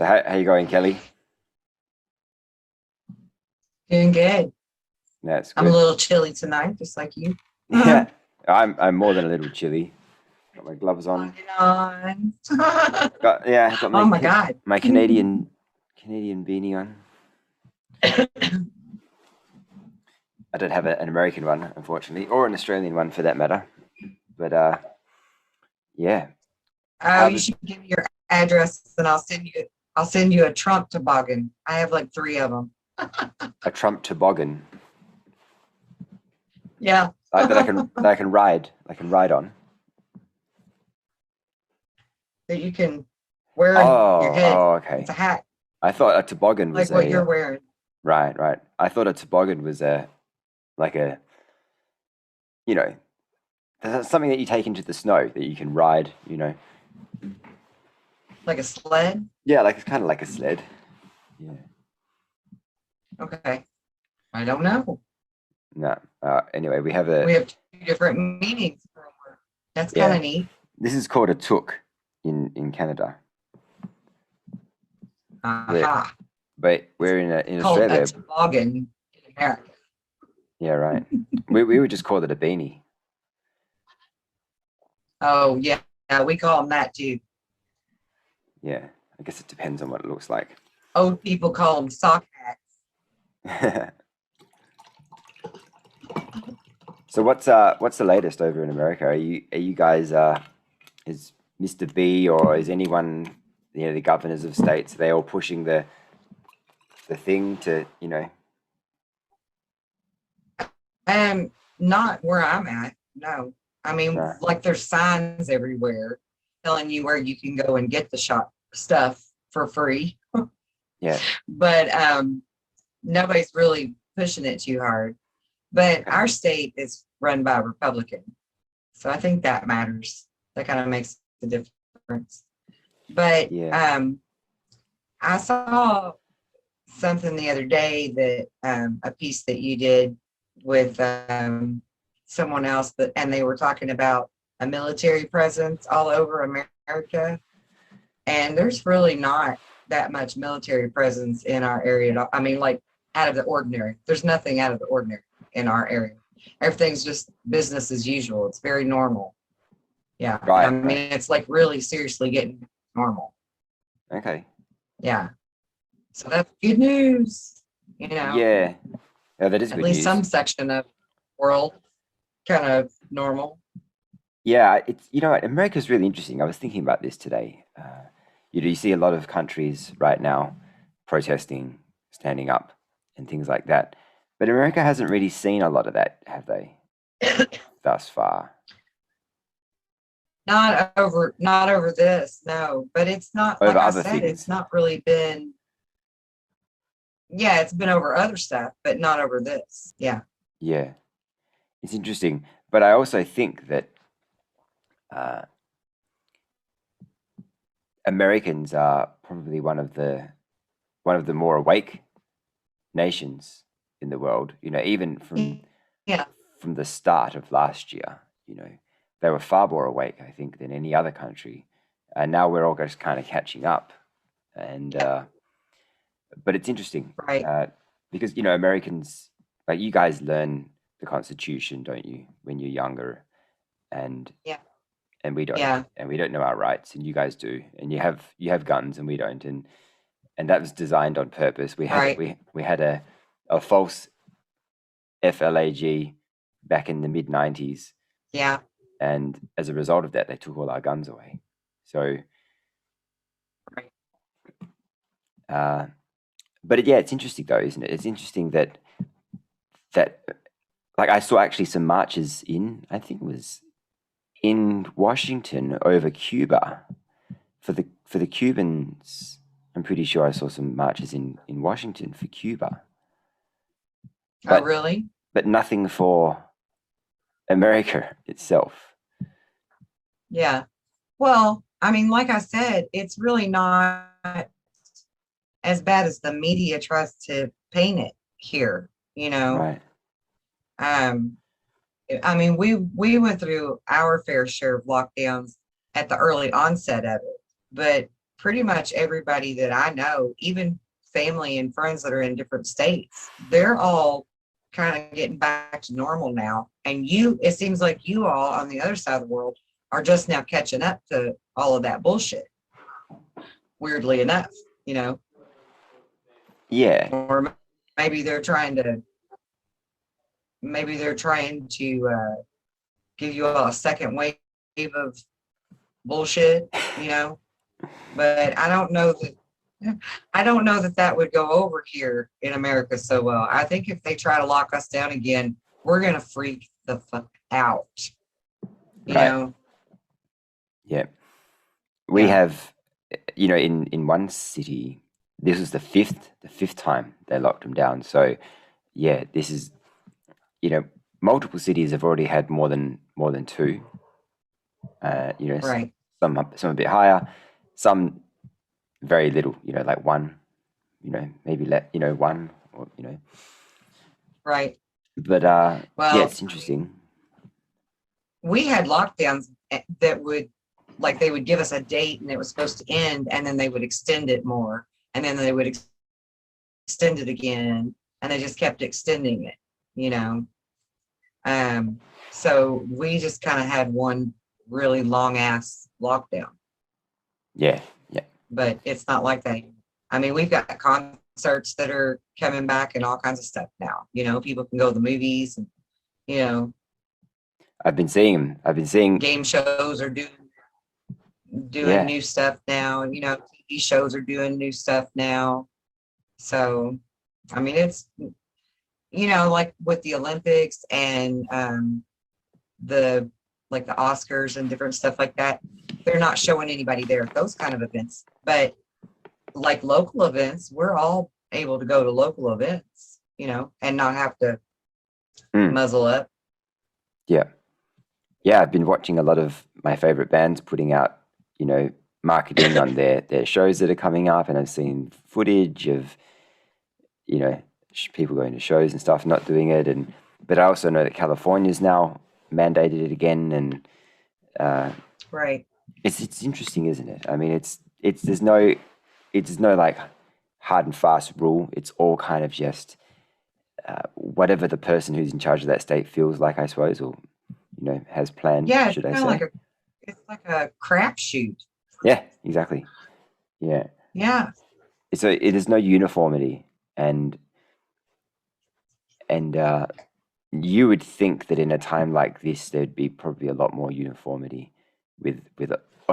So how you going, Kelly? Doing good. That's I'm a good. little chilly tonight, just like you. Yeah, I'm more than a little chilly. Got my gloves on. Logging on. Got Oh my God. my Canadian beanie on. I don't have an American one, unfortunately, or an Australian one for that matter. But yeah. Oh, How you did should give me your address and I'll send you a Trump toboggan. I have like three of them. a Trump toboggan Yeah. that That I can ride on? you can wear on your Oh, head. It's okay. a hat, I thought a toboggan was like what a you're wearing. right. I thought a toboggan was a like a you know that's something that you take into the snow that you can ride. Like a sled. Yeah, like it's kind of like a sled. Yeah. Okay. I don't know. No. Anyway, we have We have two different meanings for a word. That's kind yeah. of neat. This is called a took in Canada. We're Aha. but It's we're in called a Australia. toboggan in America. Yeah, right. We would just call it a beanie. Oh, yeah. Yeah, we call them that too. Yeah, I guess it depends on what it looks like. Old people call them sock hats. So what's the latest over in America? Are you guys is Mr. B or is anyone the governors of states, they all pushing the thing to Not where I'm at. No. I mean, no. like there's signs everywhere telling you where you can go and get the shop stuff for free. Yeah. But nobody's really pushing it too hard. But Okay. our state is run by a Republican. So I think that matters. That kind of makes the difference. But Yeah. I saw something the other day that a piece that you did with someone else that, and they were talking about a military presence all over America, and there's really not that much military presence in our area at all. I mean, like out of the ordinary. There's nothing out of the ordinary in our area. Everything's just business as usual. It's very normal. Yeah, I Right, mean, right. it's like really seriously getting normal. Okay. Yeah, so that's good news. You know, Yeah. Yeah, that is at good least news. some section of the world kind of normal. Yeah, it's what, America's really interesting. I was thinking about this today. You see a lot of countries right now protesting, standing up, and things like that. But America hasn't really seen a lot of that, have they, thus far? Not over this, no. But it's not, Over like I other said, it's things. not really been, yeah, it's been over other stuff, but not over this. Yeah. Yeah, it's interesting. But I also think that uh, Americans are probably one of the more awake nations in the world. Even Yeah. from the start of last year, they were far more awake, I think, than any other country. And now we're all just kind of catching up. And Yeah. but it's interesting Right. because Americans, like, you guys learn the Constitution, don't you, when you're younger, and Yeah. we don't, Yeah. and we don't know our rights, and you guys do, and you have guns, and we don't, and that was designed on purpose. We had Right. we had a false FLAG back in the mid 90s, Yeah. and as a result of that, they took all our guns away. So, Right. uh, but yeah, it's interesting though, isn't it? It's interesting that like I saw actually some marches I think it was in Washington over Cuba for the Cubans. I'm pretty sure I saw some marches in Washington for Cuba, Oh, but really? nothing for America itself. Yeah. Well, I mean, like I said, it's really not as bad as the media tries to paint it here, you know. Right. Um, I mean, we went through our fair share of lockdowns at the early onset of it, but pretty much everybody that I know, even family and friends that are in different states, they're all kind of getting back to normal now. And it seems like you all on the other side of the world are just now catching up to all of that bullshit, weirdly enough, you know, Yeah, or maybe they're trying to, maybe they're trying to give you all a second wave of bullshit, you know, but I don't know that that would go over here in America so well. I think if they try to lock us down again, we're gonna freak the fuck out. You right. know? Yeah. We Yeah. have, in one city, this was the fifth time they locked them down. So yeah, this is, you know, multiple cities have already had more than two. Right. Some a bit higher, some very little. Like one. Maybe one, or. Right. But yeah, Well, it's I mean, interesting. we had lockdowns that would, like, they would give us a date and it was supposed to end, and then they would extend it more, and then they would extend it again, and they just kept extending it, you know? Um, so we just kind of had one really long ass lockdown, Yeah, yeah, but it's not like that. I mean, we've got concerts that are coming back and all kinds of stuff now. You know, people can go to the movies and, you know, I've been seeing them. I've been seeing. game shows are doing Yeah, new stuff now. You know, TV shows are doing new stuff now. So, I mean, it's, you know, like with the Olympics and the like the Oscars and different stuff like that, they're not showing anybody there at those kind of events. But like local events, we're all able to go to local events, you know, and not have to mm, muzzle up. yeah, yeah. I've been watching a lot of my favorite bands putting out, you know, marketing on their shows that are coming up, and I've seen footage of, people going to shows and stuff, not doing it, and but I also know that California's now mandated it again, and uh, Right. it's interesting, isn't it? I mean, there's no like hard and fast rule. It's all kind of just whatever the person who's in charge of that state feels like, I suppose, or has planned, Yeah, it's should I kind of like say? it's like a crapshoot. Yeah, exactly. Yeah, Yeah. so it is no uniformity, and and you would think that in a time like this there'd be probably a lot more uniformity with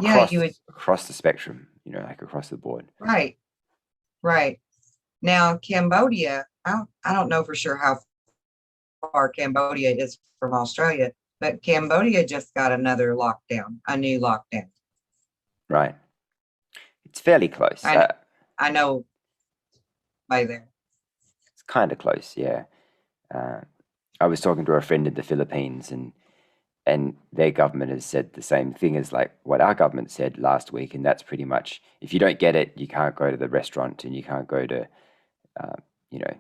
Yeah, you would, across the spectrum, like across the board. right, right. Now, Cambodia, I don't know for sure how far Cambodia is from Australia, but Cambodia just got another lockdown, a new lockdown. Right. It's fairly close. I I know by there. It's kind of close, yeah. Uh, I was talking to a friend in the Philippines, and their government has said the same thing as like what our government said last week, and that's pretty much if you don't get it, you can't go to the restaurant and you can't go to uh, you know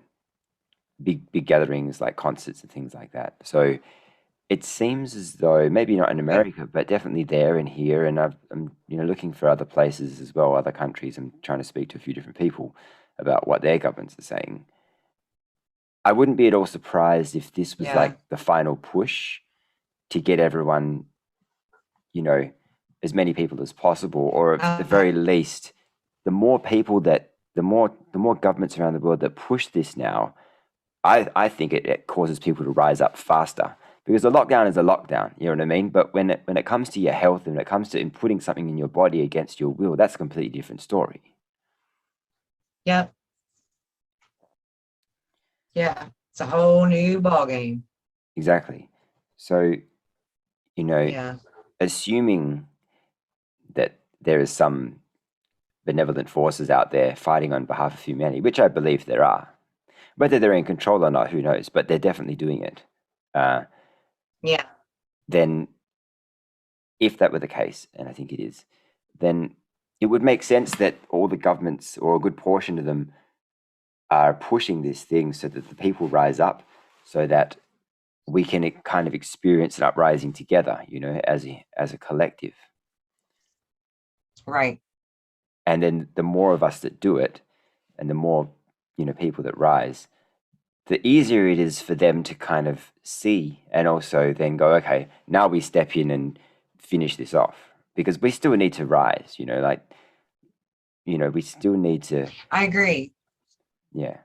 big gatherings like concerts and things like that. So it seems as though maybe not in But America, but definitely there and here. And I'm looking for other places as well, other countries. I'm trying to speak to a few different people about what their governments are saying. I wouldn't be at all surprised if this was yeah, like the final push to get everyone, you know, as many people as possible, or at the uh, very least, the more governments around the world that push this now, I think it causes people to rise up faster because a lockdown is a lockdown. You know what I mean? But when it comes to your health and when it comes to putting something in your body against your will, that's a completely different story. yeah, yeah. It's a whole new ball game. Exactly. So, you know, Yeah, assuming that there is some benevolent forces out there fighting on behalf of humanity, which I believe there are, whether they're in control or not, who knows? But they're definitely doing it. Uh, yeah, then, if that were the case, and I think it is, then it would make sense that all the governments, or a good portion of them, are pushing this thing so that the people rise up, so that we can kind of experience an uprising together, as a collective. right. And then the more of us that do it, and the more, people that rise, the easier it is for them to kind of see and also then go, okay, now we step in and finish this off, because we still need to rise, like, we still need to, I agree. yeah,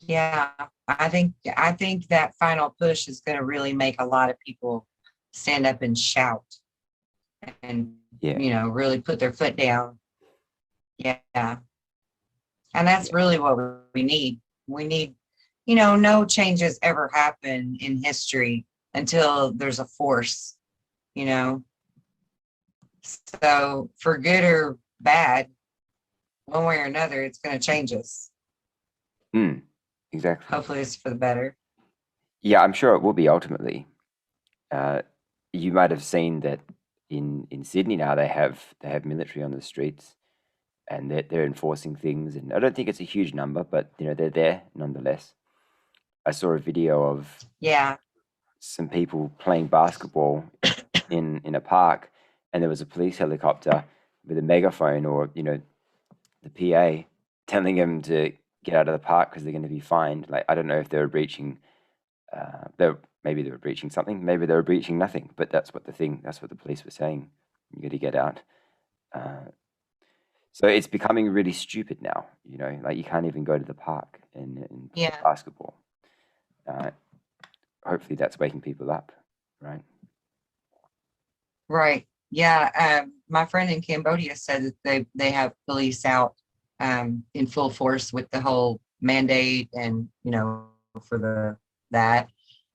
Yeah, I think that final push is going to really make a lot of people stand up and shout and yeah, really put their foot down. Yeah, and that's yeah, really what we need. We need, no changes ever happen in history until there's a force, you know. So for good or bad, one way or another, it's going to change us. mm, exactly. Hopefully, it's for the better. Yeah, I'm sure it will be ultimately. Uh, you might have seen that in Sydney now they have military on the streets, and they're enforcing things. And I don't think it's a huge number, but they're there nonetheless. I saw a video of Yeah, some people playing basketball in a park, and there was a police helicopter with a megaphone, or the PA, telling them to get out of the park because they're going to be fined. Like, I don't know if they were breaching. Maybe they were breaching something. Maybe they were breaching nothing. But that's what the police were saying. You got to get out. Uh, so it's becoming really stupid now. Like, you can't even go to the park and play yeah, basketball. Uh, Hopefully that's waking people up, right? right. Yeah, my friend in Cambodia said that they have police out in full force with the whole mandate and for that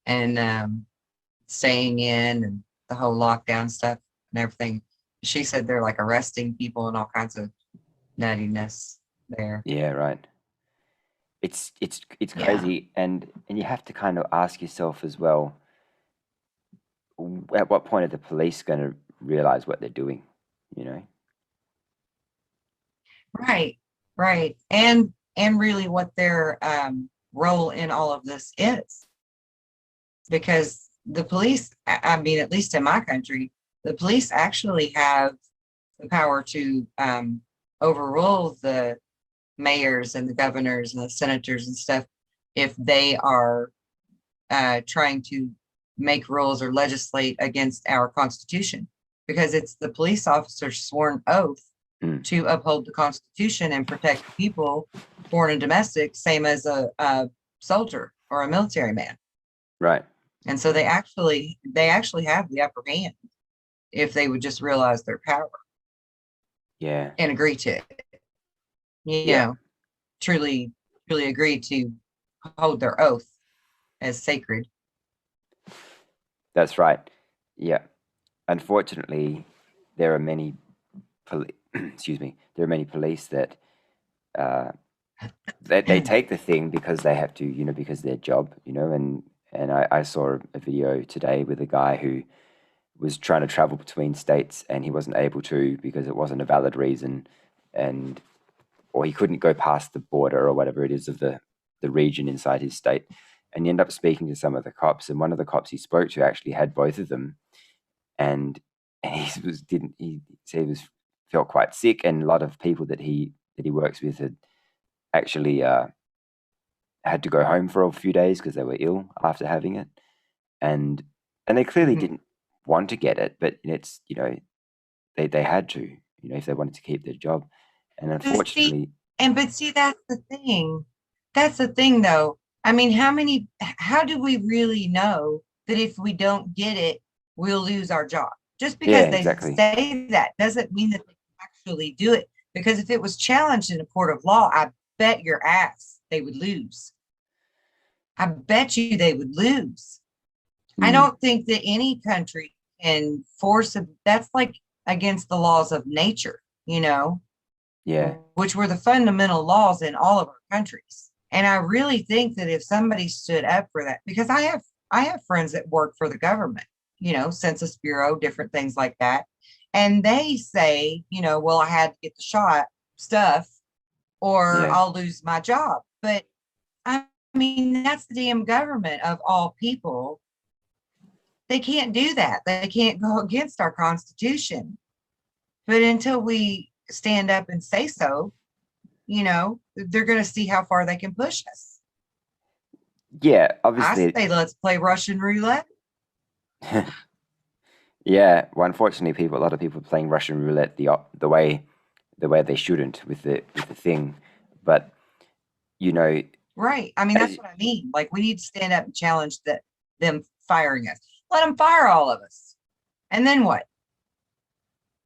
and staying in and the whole lockdown stuff and everything. She said they're like arresting people and all kinds of nuttiness there. Yeah, right. It's Yeah, crazy, and you have to kind of ask yourself as well, at what point are the police going to realize what they're doing? You know? right, right. And really what their role in all of this is. Because the police, I mean, at least in my country, the police actually have the power to overrule the mayors and the governors and the senators and stuff if they are trying to make rules or legislate against our Constitution, because it's the police officer's sworn oath Mm, to uphold the Constitution and protect the people, foreign and domestic, same as a soldier or a military man. right. And so they actually have the upper hand if they would just realize their power Yeah. and agree to it. You Yeah. know, truly, truly agree to hold their oath as sacred. That's right. Yeah. Unfortunately, there are many excuse me. There are many police that uh, they take the thing because they have to, because their job, and I saw a video today with a guy who was trying to travel between states, and he wasn't able to because it wasn't a valid reason, and or he couldn't go past the border or whatever it is of the region inside his state. And he ended up speaking to some of the cops, and one of the cops he spoke to actually had both of them, and he was didn't he said he was felt quite sick, and a lot of people that he works with had actually had to go home for a few days because they were ill after having it, and they clearly Mhm. didn't want to get it, but it's they had to, if they wanted to keep their job, and See, unfortunately, but see, that's the thing. That's the thing, though. I mean, how do we really know that if we don't get it, we'll lose our job? Just yeah, because they exactly, say that doesn't mean that they actually do it. Because if it was challenged in a court of law, I bet your ass they would lose. I bet you they would lose. I mm, don't think that any country can force that's like against the laws of nature, yeah, which were the fundamental laws in all of our countries. And I really think that if somebody stood up for that, because I have friends that work for the government, Census Bureau, different things like that. And they say, well, I had to get the shot stuff or yeah, I'll lose my job. But I mean, that's the damn government of all people. They can't do that. They can't go against our Constitution. But until we stand up and say so, they're going to see how far they can push us. Yeah, I obviously. say, let's play Russian roulette. Yeah, well, unfortunately, a lot of people are playing Russian roulette the way they shouldn't with the thing. But you know, Right. I mean, that's as what I mean. Like, we need to stand up and challenge them firing us. Let them fire all of us. And then what?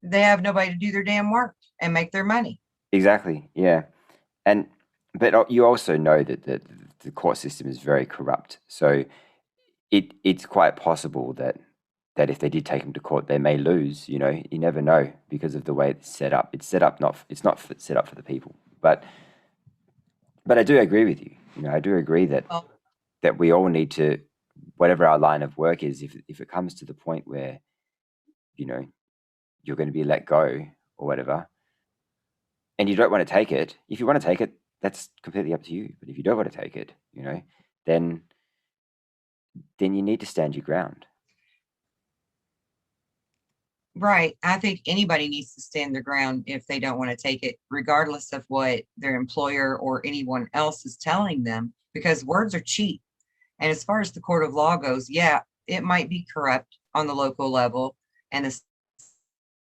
They have nobody to do their damn work and make their money. exactly, yeah, and but you also know that the court system is very corrupt. So it's quite possible that if they did take him to court, they may lose. You never know because of the way it's set up. It's not set up for the people. But I do agree with you. I do agree Well, that we all need to, whatever our line of work is, if it comes to the point where you know you're going to be let go or whatever, and you don't want to take it, if you want to take it, that's completely up to you. But if you don't want to take it, then you need to stand your ground. right. I think anybody needs to stand their ground if they don't want to take it, regardless of what their employer or anyone else is telling them, because words are cheap. And as far as the court of law goes, yeah, it might be corrupt on the local level and the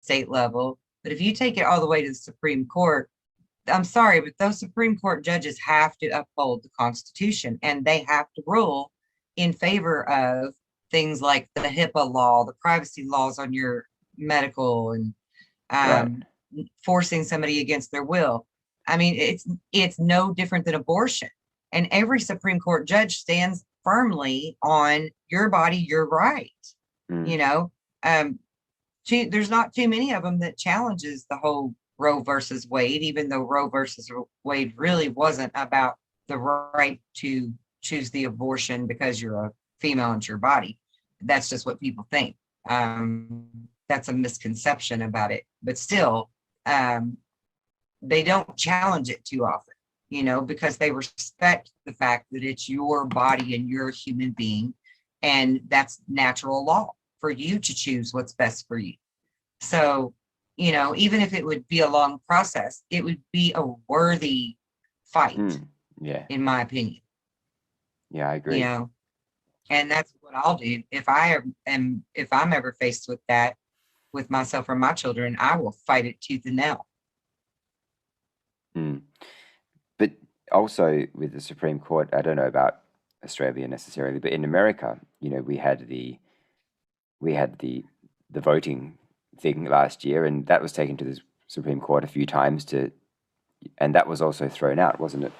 state level. But if you take it all the way to the Supreme Court, I'm sorry, but those Supreme Court judges have to uphold the Constitution, and they have to rule in favor of things like the HIPAA law, the privacy laws on your medical, and Right. um, forcing somebody against their will. I mean, it's no different than abortion. And every Supreme Court judge stands firmly on your body, your right. Mm. You know, um, there's not too many of them that challenges the whole Roe versus Wade, even though Roe versus Wade really wasn't about the right to choose the abortion because you're a female into your body. That's just what people think. That's a misconception about it. But still, um, they don't challenge it too often, because they respect the fact that it's your body and you're a human being, and that's natural law for you to choose what's best for you. So, even if it would be a long process, it would be a worthy fight, Mm. Yeah. in my opinion, Yeah, I you agree. know, and that's what I'll do. If I'm ever faced with that with myself or my children, I will fight it tooth and nail. Mm. But also with the Supreme Court, I don't know about Australia necessarily, but in America, we had the voting thing last year, and that was taken to the Supreme Court a few times and that was also thrown out, wasn't it,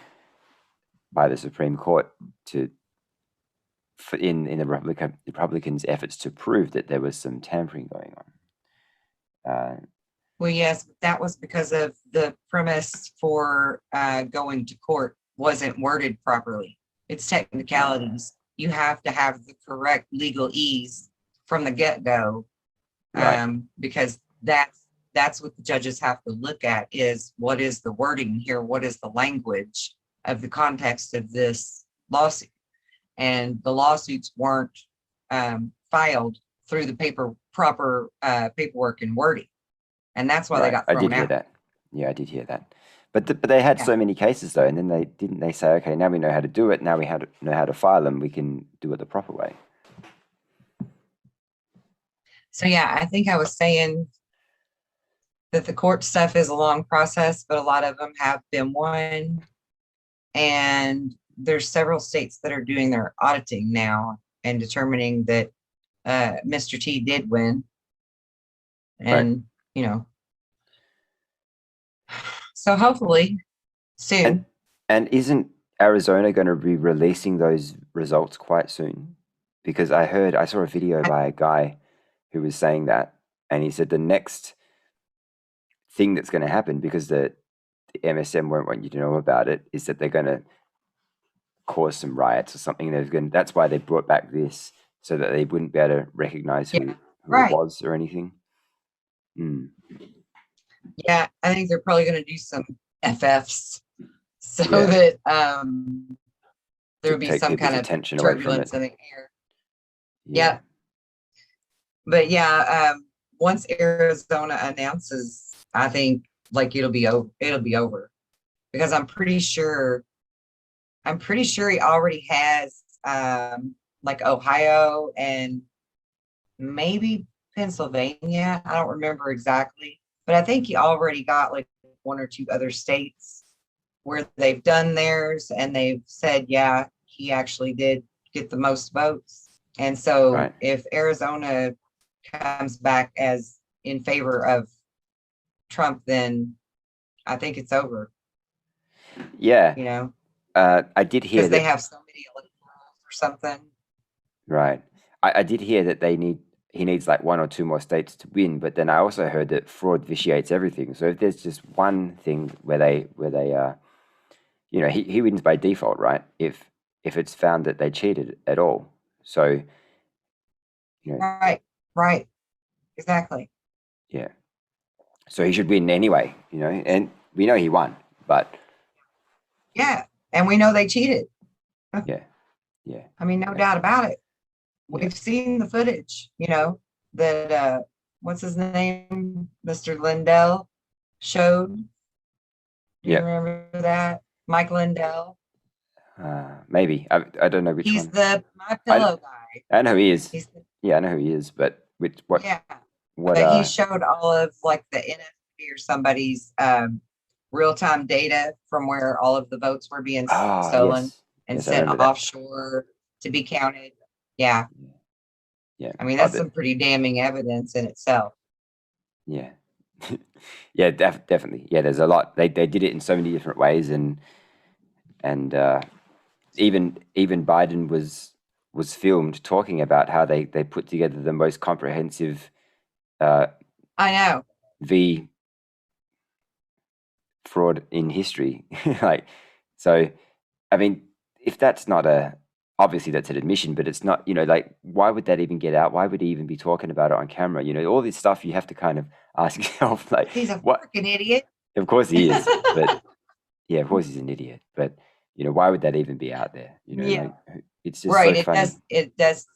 by the Supreme Court to in the Republicans' efforts to prove that there was some tampering going on. Well, yes, but that was because of the premise for going to court wasn't worded properly. It's technicalities. You have to have the correct legal ease from the get-go, Right. because that's what the judges have to look at, is what is the wording here, what is the language of the context of this lawsuit. And the lawsuits weren't filed through the proper paperwork and wording, and that's why they Right. got I did thrown hear out. that. Yeah, I did hear that. But they had Yeah. so many cases though, and then they say, okay, now we know how to do it. Now we know how to file them. We can do it the proper way. So yeah, I think I was saying that the court stuff is a long process, but a lot of them have been won. And there's several states that are doing their auditing now and determining that Mr. T did win. Right. And, so hopefully And soon. and isn't Arizona going to be releasing those results quite soon? Because I saw a video by a guy who was saying that, and he said the next thing that's going to happen, because the MSM won't want you to know about it, is that they're going to cause some riots or something. That's why they brought back this, so that they wouldn't be able to recognize Yeah, who it right. was or anything. Mm. Yeah, I think they're probably going to do some FFs so Yeah, that there to will be take some people's kind of attention away from it. turbulence in the air. Yeah. Yeah. But yeah, once Arizona announces, I think like it'll be over because I'm pretty sure he already has like Ohio and maybe Pennsylvania. I don't remember exactly, but I think he already got like one or two other states where they've done theirs and they've said, yeah, he actually did get the most votes. And so Right. if Arizona comes back as in favor of Trump, then I think it's over, Yeah. you know, I did hear because they that. have so many electorals or something. Right. I did hear that he needs like one or two more states to win, but then I also heard that fraud vitiates everything. So if there's just one thing where they he wins by default, right? If it's found that they cheated at all. So, you know, Right, right, exactly. yeah. So he should win anyway, and we know he won, but Yeah. And we know they cheated. yeah, yeah, I mean, no yeah, doubt about it. yeah. We've seen the footage, that what's his name? Mr. Lindell showed. Do you Yeah. remember that? Mike Lindell. Maybe I don't know which He's one. the My I Pillow guy. I know who he is. He's the, Yeah, I know who he is, but which yeah. what But he showed all of like the NFB or somebody's real-time data from where all of the votes were being stolen yes, and yes, I sent remember that. offshore to be counted. Yeah. Yeah, I mean, oh, that's some pretty damning evidence in itself. yeah, yeah, definitely. Yeah, there's a lot. They did it in so many different ways, and even Biden was filmed talking about how they put together the most comprehensive uh, I know. V fraud in history. Like, so, I mean, if that's not obviously that's an admission, but it's not, like, why would that even get out? Why would he even be talking about it on camera? All this stuff you have to kind of ask yourself, like, He's a what? freaking idiot. Of course he is, but yeah, of course he's an idiot, but why would that even be out there? Yeah. Like, it's just Right. so funny. It does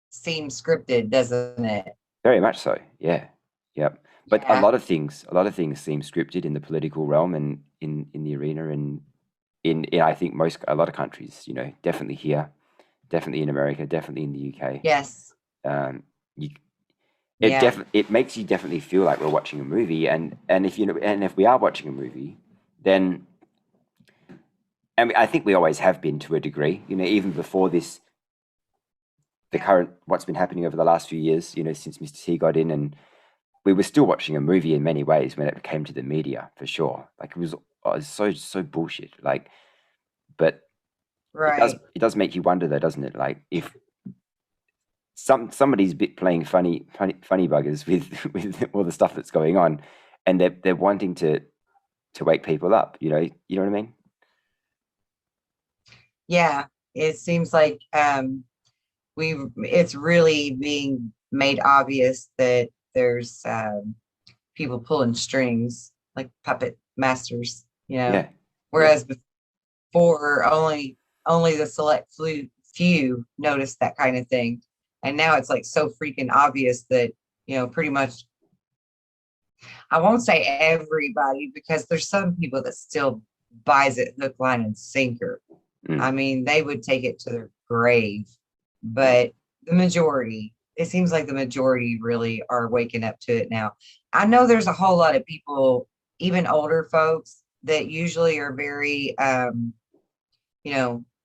seem scripted, doesn't it? Very much so. Yeah. Yep. But Yeah. a lot of things seem scripted in the political realm and in the arena and in I think a lot of countries, definitely here, definitely in America, definitely in the UK. Yes. Um, you, Yeah. it makes you definitely feel like we're watching a movie, and if we are watching a movie, then and I think we always have been to a degree, even before this, the Yeah. current what's been happening over the last few years, since Mr. T got in, and we were still watching a movie in many ways when it came to the media, for sure. Like it was so bullshit. Like, but Right. it does make you wonder though, doesn't it? Like if somebody's playing funny buggers with with all the stuff that's going on, and they're wanting to wake people up. You know what I mean? Yeah. It seems like it's really being made obvious that there's people pulling strings like puppet masters. Yeah, yeah, Whereas before only the select few noticed that kind of thing. And now it's like so freaking obvious that, pretty much I won't say everybody because there's some people that still buys it hook, line, and sinker. mm, I mean, they would take it to their grave, yeah, but it seems like the majority really are waking up to it now. I know there's a whole lot of people, even older folks, that usually are very,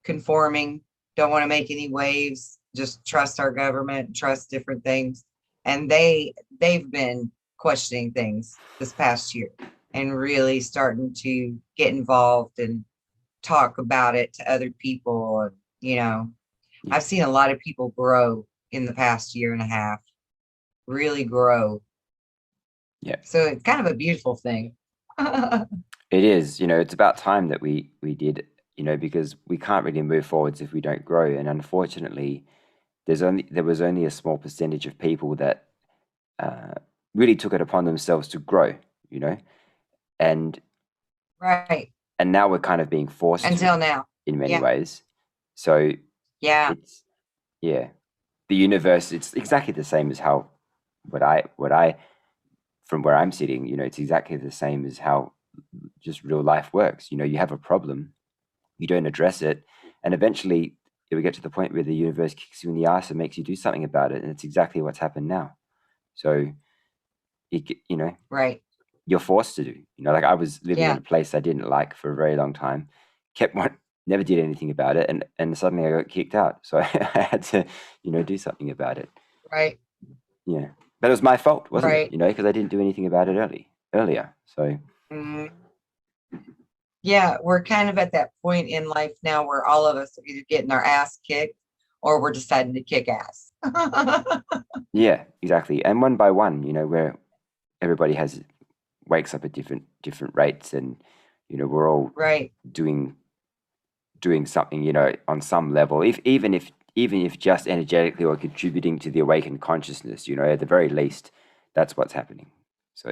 conforming, don't want to make any waves, just trust our government, trust different things. And they've been questioning things this past year and really starting to get involved and talk about it to other people. And, yeah, I've seen a lot of people grow in the past year and a half, really grow. yeah. So it's kind of a beautiful thing. It is. It's about time that we did. Because we can't really move forwards if we don't grow. And unfortunately, there was only a small percentage of people that uh, really took it upon themselves to grow. You know, and Right. and now we're kind of being forced to Until now. in many Yeah. ways. So Yeah. it's yeah, the universe. It's exactly the same as how what I from where I'm sitting, it's exactly the same as how just real life works. You have a problem, you don't address it, and eventually it will get to the point where the universe kicks you in the ass and makes you do something about it. And it's exactly what's happened now. So Right. you're forced to do. Like I was living in Yeah. a place I didn't like for a very long time, kept one, never did anything about it, and suddenly I got kicked out. So I had to, do something about it. Right. Yeah, but it was my fault, wasn't it? Right. Because I didn't do anything about it earlier. So Mhm. Yeah, we're kind of at that point in life now where all of us are either getting our ass kicked or we're deciding to kick ass. yeah, exactly. And one by one, where everybody wakes up at different rates, and we're all Right. doing something, on some level, if even if just energetically or contributing to the awakened consciousness, at the very least, that's what's happening. So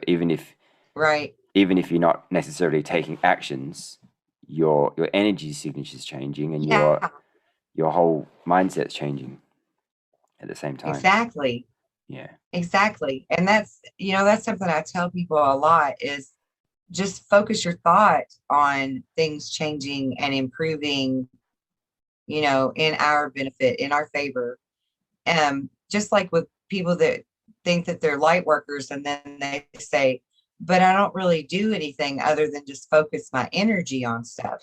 Right. even if you're not necessarily taking actions, your energy signature is changing, and Yeah, your whole mindset's changing at the same time. exactly. Yeah. Exactly. And that's something I tell people a lot is just focus your thought on things changing and improving, in our benefit, in our favor. Just like with people that think that they're light workers and then they say, but I don't really do anything other than just focus my energy on stuff.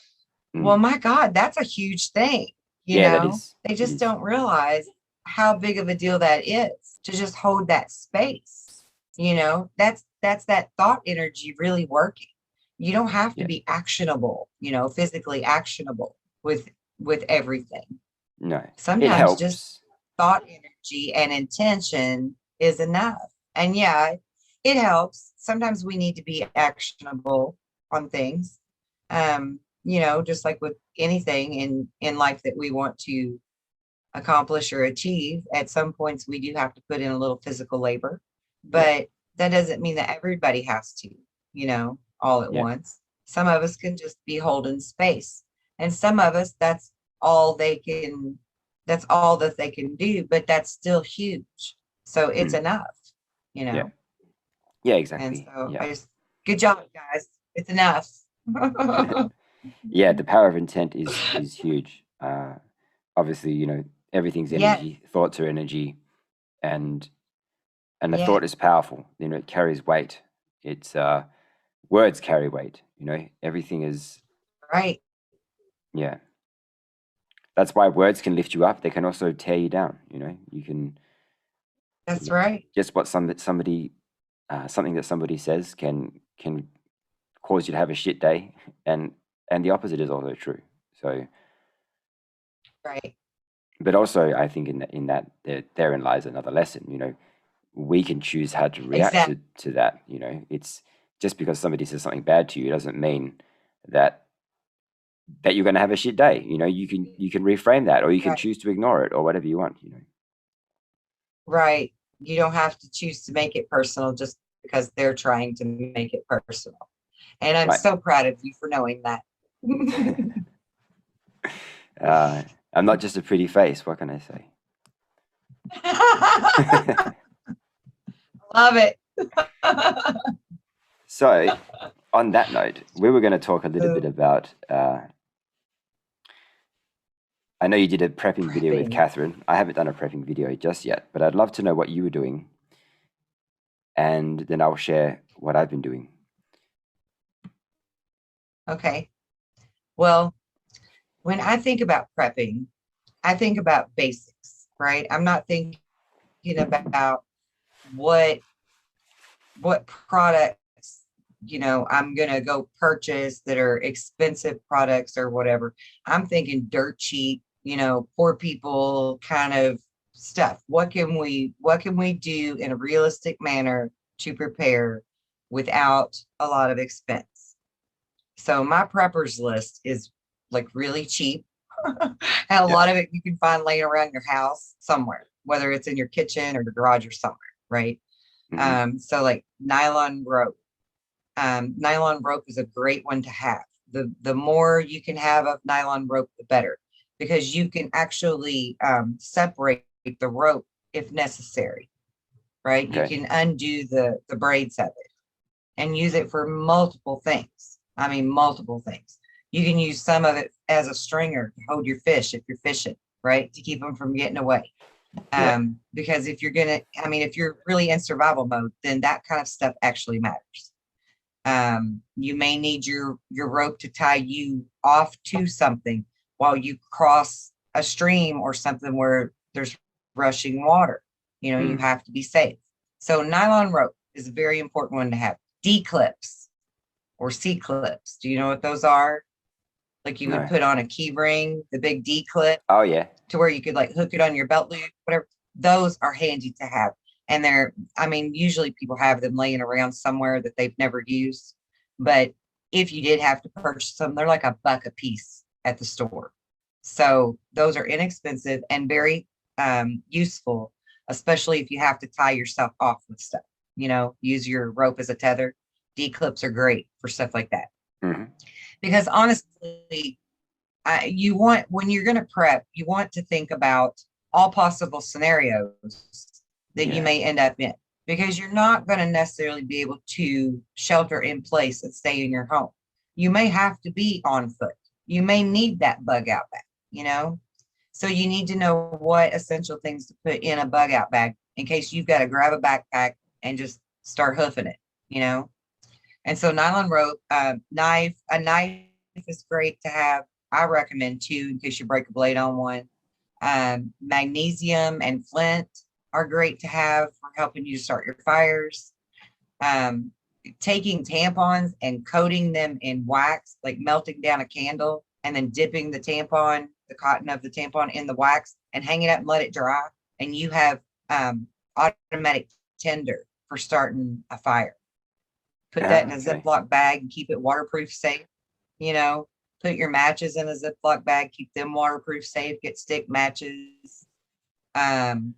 Well, Mm. my God, that's a huge thing. Yeah, that is. They It just is. don't realize how big of a deal that is to just hold that space. That's that thought energy really working. You don't have to Yeah. be actionable, physically actionable with everything. No, it Sometimes just helps. thought energy and intention is enough. And yeah, it helps. Sometimes we need to be actionable on things. Just like with anything in life that we want to accomplish or achieve, at some points we do have to put in a little physical labor, Yeah. but that doesn't mean that everybody has to, all at Yeah. once. Some of us can just be holding space, and some of us all they can that's all that they can do, but that's still huge. So it's Mm. enough, you Yeah. know. Yeah, And exactly. so Yeah. I just good job, guys. It's enough. Yeah, the power of intent is huge. Obviously, everything's Yeah, energy. Thoughts are energy, and a yeah, thought is powerful. It carries weight. It's words carry weight. Everything is. right. Yeah, that's why words can lift you up. They can also tear you down. You can. That's right. Just what somebody something that somebody says can cause you to have a shit day, and the opposite is also true. So, Right. but also I think in that therein lies another lesson. We can choose how to react Exactly. to that. It's just because somebody says something bad to you doesn't mean that you're going to have a shit day. You can reframe that, or you can Right. choose to ignore it, or whatever you want. Right. You don't have to choose to make it personal just because they're trying to make it personal. And I'm Right. so proud of you for knowing that. uh, I'm not just a pretty face. What can I say? Love it. So, on that note, we were going to talk a little bit about. I know you did a prepping video with Prepping. Catherine. I haven't done a prepping video just yet, but I'd love to know what you were doing, and then I'll share what I've been doing. Okay. Well, when I think about prepping, I think about basics, right? I'm not thinking about what products, I'm gonna go purchase that are expensive products or whatever. I'm thinking dirt cheap, poor people kind of stuff. What can we do in a realistic manner to prepare without a lot of expense? So my preppers list is like really cheap. And a Yeah. lot of it you can find laying around your house somewhere, whether it's in your kitchen or your garage or somewhere, right? Hmm. So like nylon rope. Nylon rope is a great one to have. The more you can have of nylon rope, the better, because you can actually separate the rope if necessary. right? You Okay. can undo the braids of it and use it for multiple things. I mean, multiple things. You can use some of it as a stringer to hold your fish if you're fishing, right? To keep them from getting away. Yeah. Because if you're gonna, I mean, if you're really in survival mode, then that kind of stuff actually matters. You may need your rope to tie you off to something while you cross a stream or something where there's rushing water. You know, you Mm. have to be safe. So nylon rope is a very important one to have. D clips or C clips. Do you know what those are? Like you would No. put on a key ring, the big D clip Oh yeah. to where you could like hook it on your belt loop, whatever. Those are handy to have. And they're, I mean, usually people have them laying around somewhere that they've never used. But if you did have to purchase them, they're like $1 a piece at the store. So those are inexpensive and very useful, especially if you have to tie yourself off with stuff. You know, use your rope as a tether. D clips are great for stuff like that. Hmm. Because honestly, you want, when you're going to prep, you want to think about all possible scenarios that you Yeah. may end up in, because you're not going to necessarily be able to shelter in place and stay in your home. You may have to be on foot. You may need that bug out bag, you know? So you need to know what essential things to put in a bug out bag in case you've got to grab a backpack and just start hoofing it, you know? And so nylon rope, a knife is great to have. I recommend two in case you break a blade on one. Magnesium and flint are great to have for helping you start your fires. Um, Taking tampons and coating them in wax, like melting down a candle and then dipping the tampon, the cotton of the tampon in the wax and hang it up and let it dry. And you have automatic tinder for starting a fire. Put that in a Okay. Ziploc bag and keep it waterproof safe. You know, put your matches in a Ziploc bag, keep them waterproof safe, get stick matches. Um,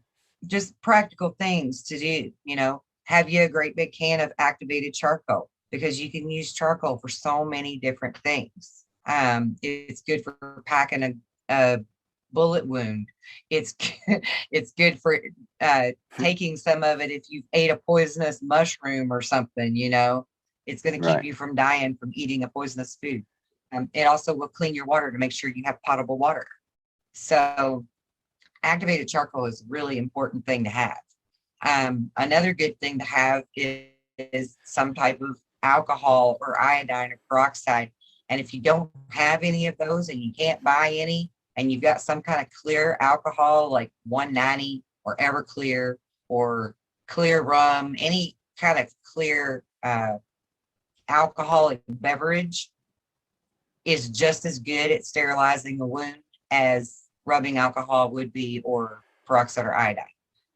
just practical things to do, you know. Have you a great big can of activated charcoal because you can use charcoal for so many different things. It's good for packing a bullet wound. It's it's good for taking some of it if you ate a poisonous mushroom or something, you know. It's going to keep Right. you from dying from eating a poisonous food. It also will clean your water to make sure you have potable water. So activated charcoal is a really important thing to have. Another good thing to have is some type of alcohol or iodine or peroxide. And if you don't have any of those and you can't buy any, and you've got some kind of clear alcohol like 190 or Everclear or clear rum, any kind of clear alcoholic beverage is just as good at sterilizing the wound as rubbing alcohol would be, or peroxide or iodine.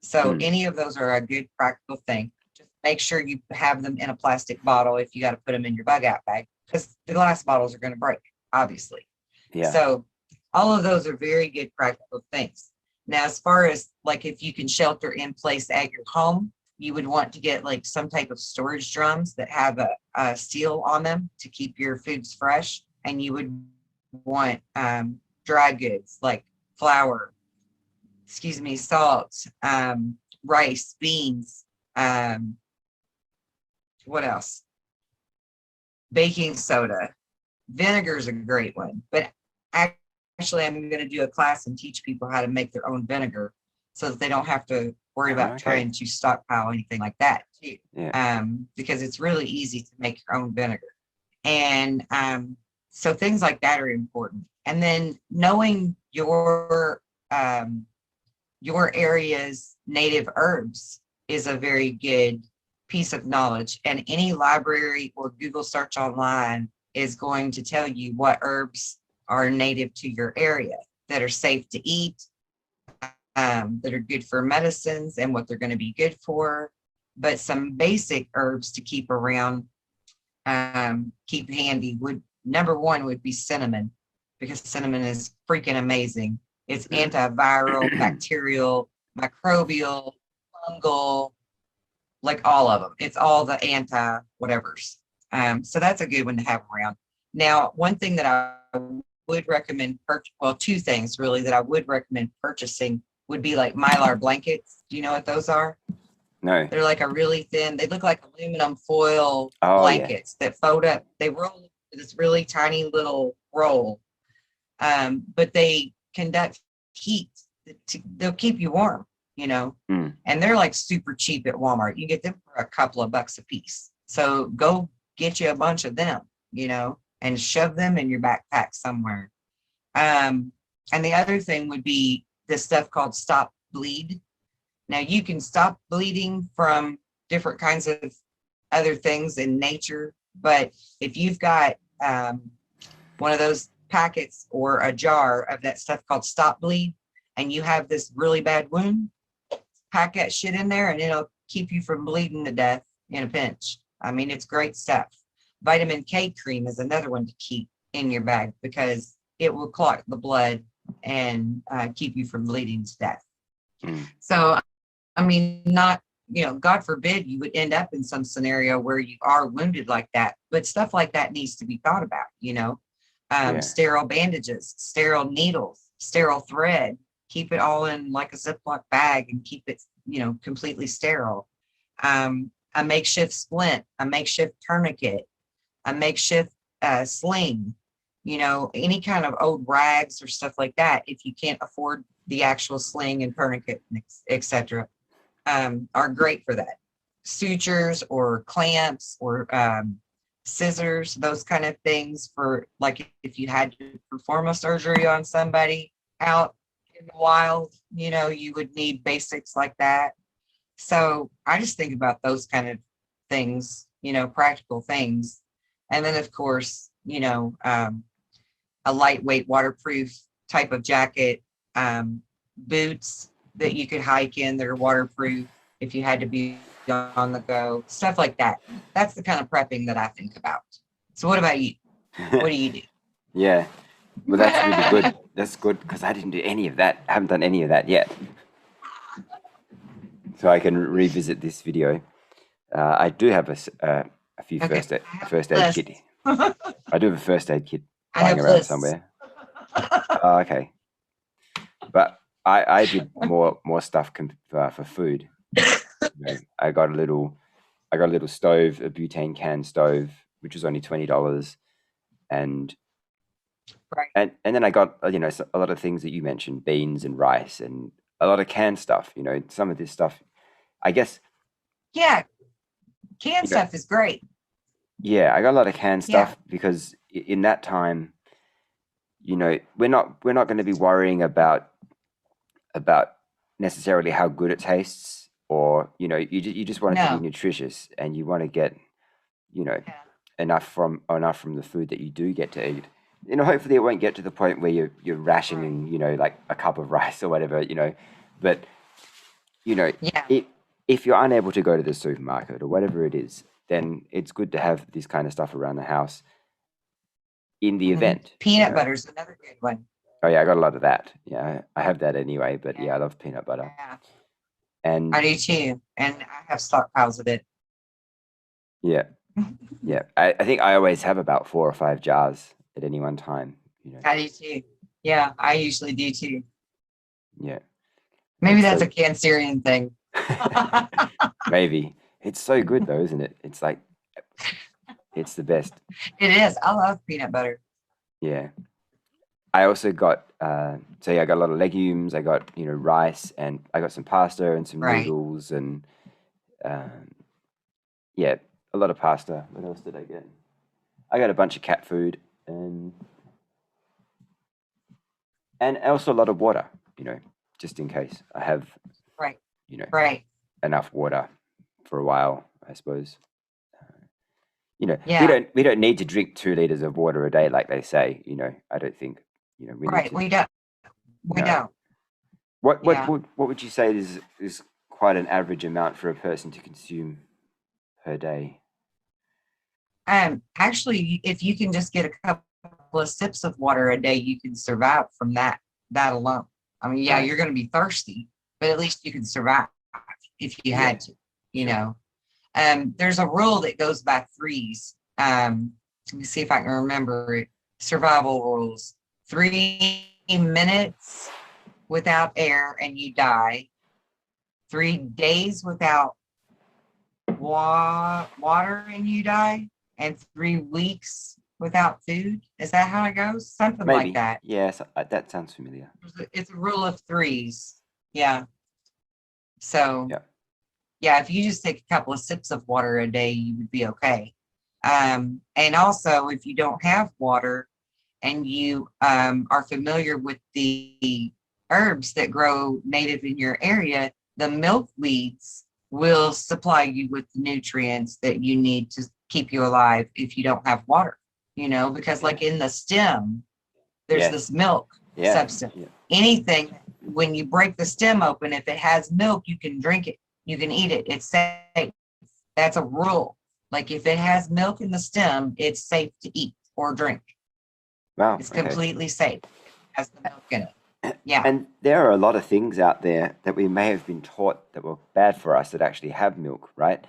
So Mm. any of those are a good practical thing. Just make sure you have them in a plastic bottle if you got to put them in your bug out bag, because the glass bottles are going to break, obviously. Yeah. So all of those are very good practical things. Now, as far as like if you can shelter in place at your home, you would want to get like some type of storage drums that have a seal on them to keep your foods fresh. And you would want dry goods like flour, salt, rice, beans, what else? Baking soda. Vinegar is a great one, but actually I'm going to do a class and teach people how to make their own vinegar so that they don't have to worry about Okay. trying to stockpile anything like that too. Yeah. Because it's really easy to make your own vinegar. And so things like that are important. And then knowing your area's native herbs is a very good piece of knowledge. And any library or Google search online is going to tell you what herbs are native to your area that are safe to eat, that are good for medicines and what they're going to be good for. But some basic herbs to keep around, keep handy would, number one would be cinnamon, because cinnamon is freaking amazing. It's antiviral, bacterial, microbial, fungal, like all of them. It's all the anti whatevers. So that's a good one to have around. Now, one thing that I would recommend, well, two things really that I would recommend purchasing would be like Mylar blankets. Do you know what those are? No. They're like a really thin, they look like aluminum foil Oh yeah. blankets that fold up. They roll into this really tiny little roll. But they conduct heat. They'll keep you warm, you know, Mm. and they're like super cheap at Walmart. You get them for a couple of bucks a piece. So go get you a bunch of them, you know, and shove them in your backpack somewhere. Um, and the other thing would be this stuff called Stop Bleed. Now you can stop bleeding from different kinds of other things in nature, but if you've got one of those packets or a jar of that stuff called Stop Bleed, and you have this really bad wound, pack that shit in there and it'll keep you from bleeding to death in a pinch. I mean, it's great stuff. Vitamin K cream is another one to keep in your bag because it will clot the blood and keep you from bleeding to death. Mm. So, I mean, not, you know, God forbid you would end up in some scenario where you are wounded like that, but stuff like that needs to be thought about, you know. Yeah. Sterile bandages, sterile needles, sterile thread, keep it all in like a Ziploc bag and keep it, you know, completely sterile. A makeshift splint, a makeshift tourniquet, a makeshift sling, you know, any kind of old rags or stuff like that. If you can't afford the actual sling and tourniquet, etc., are great for that. Sutures or clamps or scissors, those kind of things for like if you had to perform a surgery on somebody out in the wild, you know, you would need basics like that. So I just think about those kind of things, you know, practical things. And then of course, you know, a lightweight waterproof type of jacket, boots that you could hike in that are waterproof if you had to be on the go, stuff like that. That's the kind of prepping that I think about. So what about you? What do you do? Yeah. Well, that's really good. That's good because I didn't do any of that. I haven't done any of that yet. So I can revisit this video. I do have a few Okay, first aid kit. I do have a first aid kit I lying have around lists. somewhere. Oh, okay. But I did more stuff for food. You know, I got a little stove, a butane can stove, which was only $20, and Right. and then I got you know a lot of things that you mentioned, beans and rice, and a lot of canned stuff. You know, some of this stuff, I guess. Yeah, canned You know, stuff is great. yeah, I got a lot of canned Yeah. stuff because in that time, you know, we're not going to be worrying about necessarily how good it tastes, or you know, you just want it to be No. nutritious, and you want to get, you know, Yeah. enough from the food that you do get to eat. You know, hopefully it won't get to the point where you're rationing, you know, like a cup of rice or whatever, you know. But you know, Yeah. if you're unable to go to the supermarket or whatever it is, then it's good to have this kind of stuff around the house in the event, you Peanut know. butter is another good one. Oh yeah, I got a lot of that. Yeah, I have that anyway. But Yeah. yeah, I love peanut butter. Yeah. And I do too. And I have stockpiles of it. yeah, yeah. I think I always have about 4 or 5 jars at any one time. You know. I do too. Yeah, I usually do too. Yeah. Maybe It's that's so a Cancerian thing. maybe it's so good though, isn't it? It's like it's the best. It is. I love peanut butter. Yeah. I also got so yeah, I got a lot of legumes. I got rice, and I got some pasta and some Right. noodles, and um, yeah, a lot of pasta. What else did I get? I got a bunch of cat food, and also a lot of water. Just in case I have Right. you know Right. enough water for a while, I suppose. We Yeah. don't need to drink 2 liters of water a day like they say. I don't think we need Right. to. We don't. We No. don't. What Yeah. what would you say is quite an average amount for a person to consume per day? Actually, if you can just get a couple of sips of water a day, you can survive from that alone. I mean, yeah, Right. you're going to be thirsty, but at least you can survive if you Yeah, had to. You sure. know, there's a rule that goes by threes. Let me see if I can remember it. Survival rules: 3 minutes without air and you die. 3 days without water and you die, and 3 weeks without food. Is that how it goes? Something like Maybe. that. Yeah, so, that sounds familiar. It's a rule of threes. Yeah. So, Yeah. yeah, if you just take a couple of sips of water a day, you would be okay. And also, if you don't have water and you are familiar with the herbs that grow native in your area, the milkweeds will supply you with the nutrients that you need to keep you alive if you don't have water, because like in the stem, there's Yes. this milk Yeah. substance. Yeah. Anything, when you break the stem open, if it has milk, you can drink it, you can eat it, it's safe. That's a rule. Like if it has milk in the stem, it's safe to eat or drink. Wow. It's Okay. completely safe. It has the milk in it. Yeah. And there are a lot of things out there that we may have been taught that were bad for us that actually have milk, right?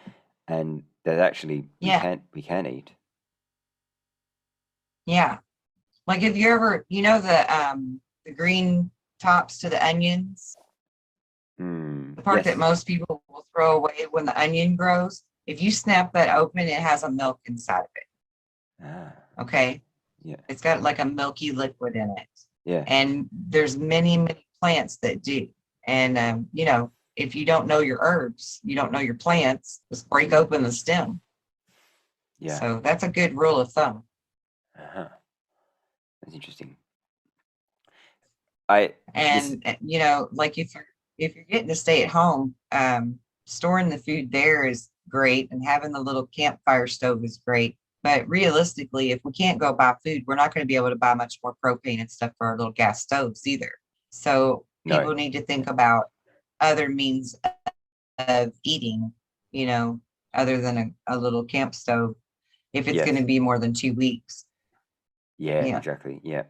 And that actually Yeah. we can eat. Yeah. Like if you ever, the green tops to the onions, the part that Yes. most people will throw away when the onion grows, if you snap that open, it has a milk inside of it. Ah, Okay. yeah. It's got like a milky liquid in it. Yeah. And there's many, many plants that do. And, if you don't know your herbs, you don't know your plants, just break open the stem. Yeah. So that's a good rule of thumb. Uh-huh. That's interesting. And like if you're getting to stay at home, storing the food there is great, and having the little campfire stove is great. But realistically, if we can't go buy food, we're not going to be able to buy much more propane and stuff for our little gas stoves either. So No. people need to think about other means of eating, other than a little camp stove, if it's going to Yes. be more than 2 weeks. Yeah, Yeah. exactly. Yeah.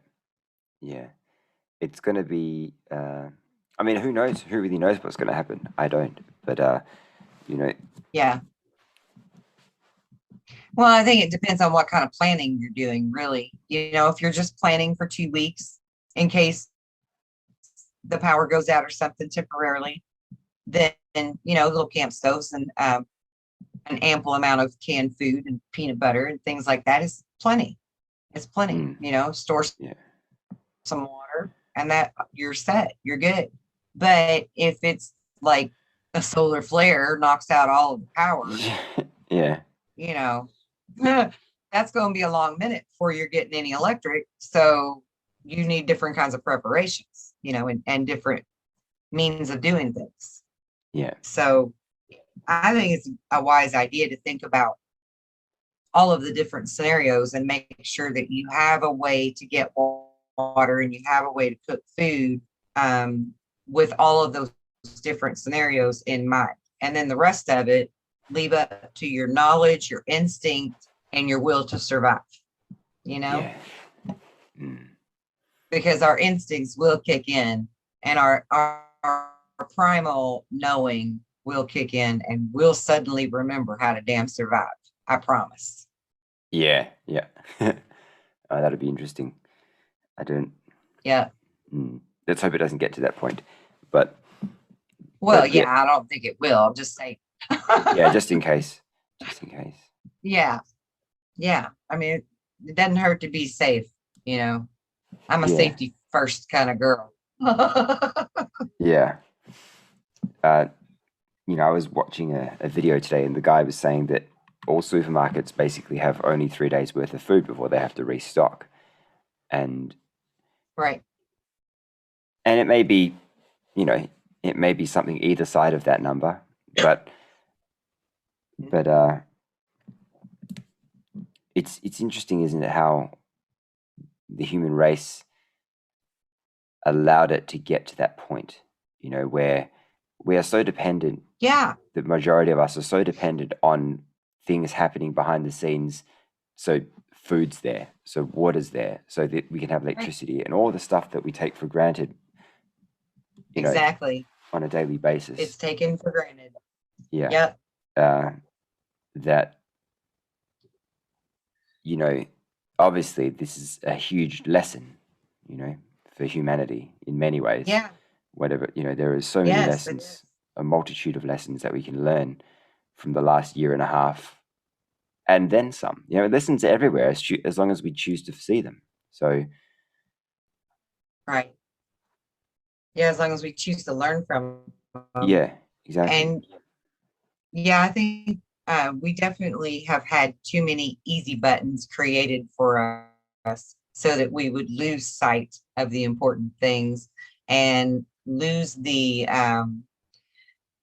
Yeah. It's going to be, I mean, who knows? Who really knows what's going to happen? I don't. But, Yeah. Well, I think it depends on what kind of planning you're doing, really. If you're just planning for 2 weeks in case the power goes out or something temporarily, then, little camp stoves and an ample amount of canned food and peanut butter and things like that is plenty. It's plenty, store yeah. some water and that you're set, you're good. But if it's like a solar flare knocks out all of the power, Yeah. that's going to be a long minute before you're getting any electric. So you need different kinds of preparations, and different means of doing things. Yeah. So I think it's a wise idea to think about all of the different scenarios and make sure that you have a way to get water and you have a way to cook food with all of those different scenarios in mind. And then the rest of it, leave up to your knowledge, your instinct, and your will to survive, Yeah. because our instincts will kick in and our primal knowing will kick in and we'll suddenly remember how to damn survive. I promise. Yeah. Yeah. That'd be interesting. I don't. Yeah. Let's hope it doesn't get to that point. But. Well, yeah, I don't think it will. I'm just saying. Yeah, just in case. Just in case. Yeah. Yeah. I mean, it doesn't hurt to be safe, I'm a safety first kind of girl. Yeah. I was watching a video today and the guy was saying that all supermarkets basically have only 3 days worth of food before they have to restock. And right. And it may be, it may be something either side of that number, but it's interesting, isn't it, how the human race allowed it to get to that point, where we are so dependent. Yeah. The majority of us are so dependent on things happening behind the scenes. So food's there, so water's there, so that we can have electricity and all the stuff that we take for granted. Exactly. On a daily basis. It's taken for granted. Yeah. Yep. That, obviously this is a huge lesson, for humanity in many ways. Yeah. Whatever, there are so many lessons, a multitude of lessons that we can learn from the last year and a half, and then some. You know, lessons are everywhere as long as we choose to see them. So, Right. Yeah, as long as we choose to learn from them. yeah, exactly. And yeah, I think we definitely have had too many easy buttons created for us so that we would lose sight of the important things and lose the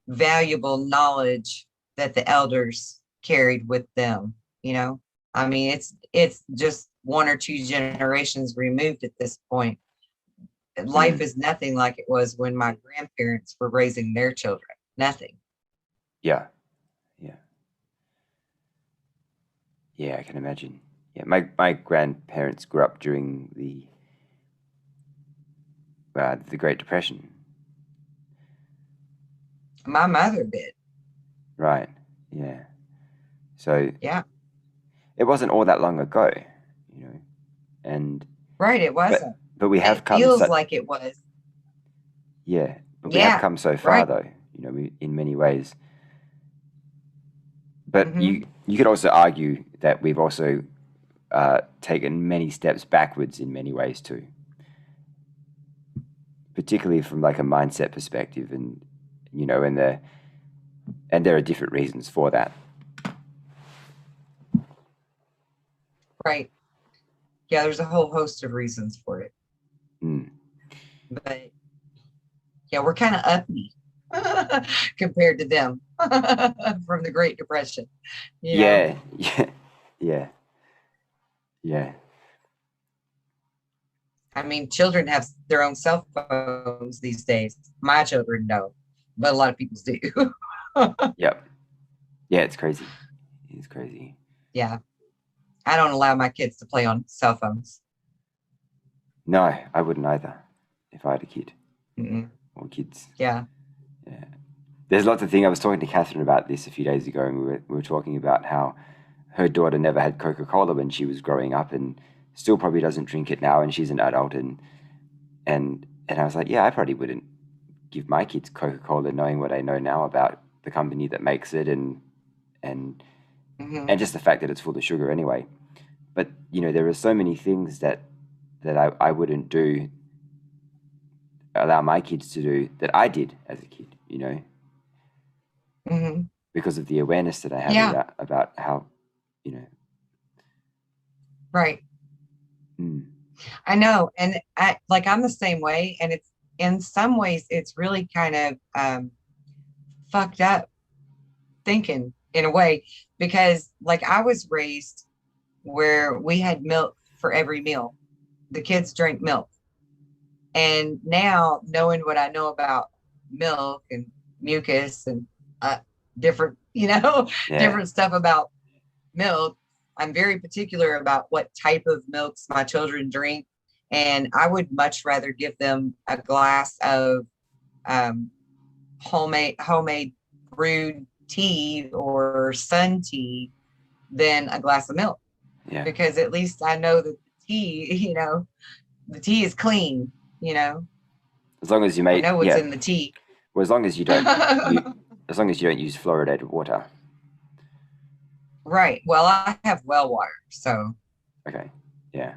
valuable knowledge that the elders carried with them. You know, I mean, it's just one or two generations removed at this point. Life is nothing like it was when my grandparents were raising their children. Nothing. Yeah, yeah, yeah. I can imagine. Yeah, my grandparents grew up during the Great Depression. My mother did. Right. Yeah. So Yeah. it wasn't all that long ago, you know, and Right. It but wasn't. but we have It come feels so like it was. yeah, but we have Yeah. come so far Right. though, you know, in many ways. But Mm-hmm. you could also argue that we've also taken many steps backwards in many ways too, particularly from like a mindset perspective, and you know, and there are different reasons for that. Right. Yeah. There's a whole host of reasons for it. Mm. But yeah, we're kind of uppity compared to them from the Great Depression, you know? Yeah, yeah, yeah, yeah, I mean, children have their own cell phones these days. My children don't, but a lot of people do. yep, yeah. It's crazy. It's crazy. Yeah. I don't allow my kids to play on cell phones. No, I wouldn't either if I had a kid Mm-mm. or kids. Yeah. Yeah. There's lots of things. I was talking to Catherine about this a few days ago, and we were talking about how her daughter never had Coca-Cola when she was growing up, and still probably doesn't drink it now, and she's an adult, and I was like, yeah, I probably wouldn't give my kids Coca-Cola, knowing what I know now about the company that makes it, and Mm-hmm. and just the fact that it's full of sugar anyway. But you know, there are so many things that I wouldn't allow my kids to do that I did as a kid, you know, Mm-hmm. because of the awareness that I have Yeah. about how, you know, Right. mm, I know. And I'm the same way. And it's in some ways, it's really kind of fucked up thinking in a way, because like I was raised where we had milk for every meal. The kids drank milk. And now, knowing what I know about milk and mucus and uh, different, yeah, different stuff about milk, I'm very particular about what type of milks my children drink. And I would much rather give them a glass of um, homemade brewed tea or sun tea than a glass of milk, yeah. because at least I know that the tea, the tea is clean, you know. As long as you I made, know what's yeah. in the tea. Well, as long as you don't use fluoridated water. Right. Well, I have well water, so Okay, yeah.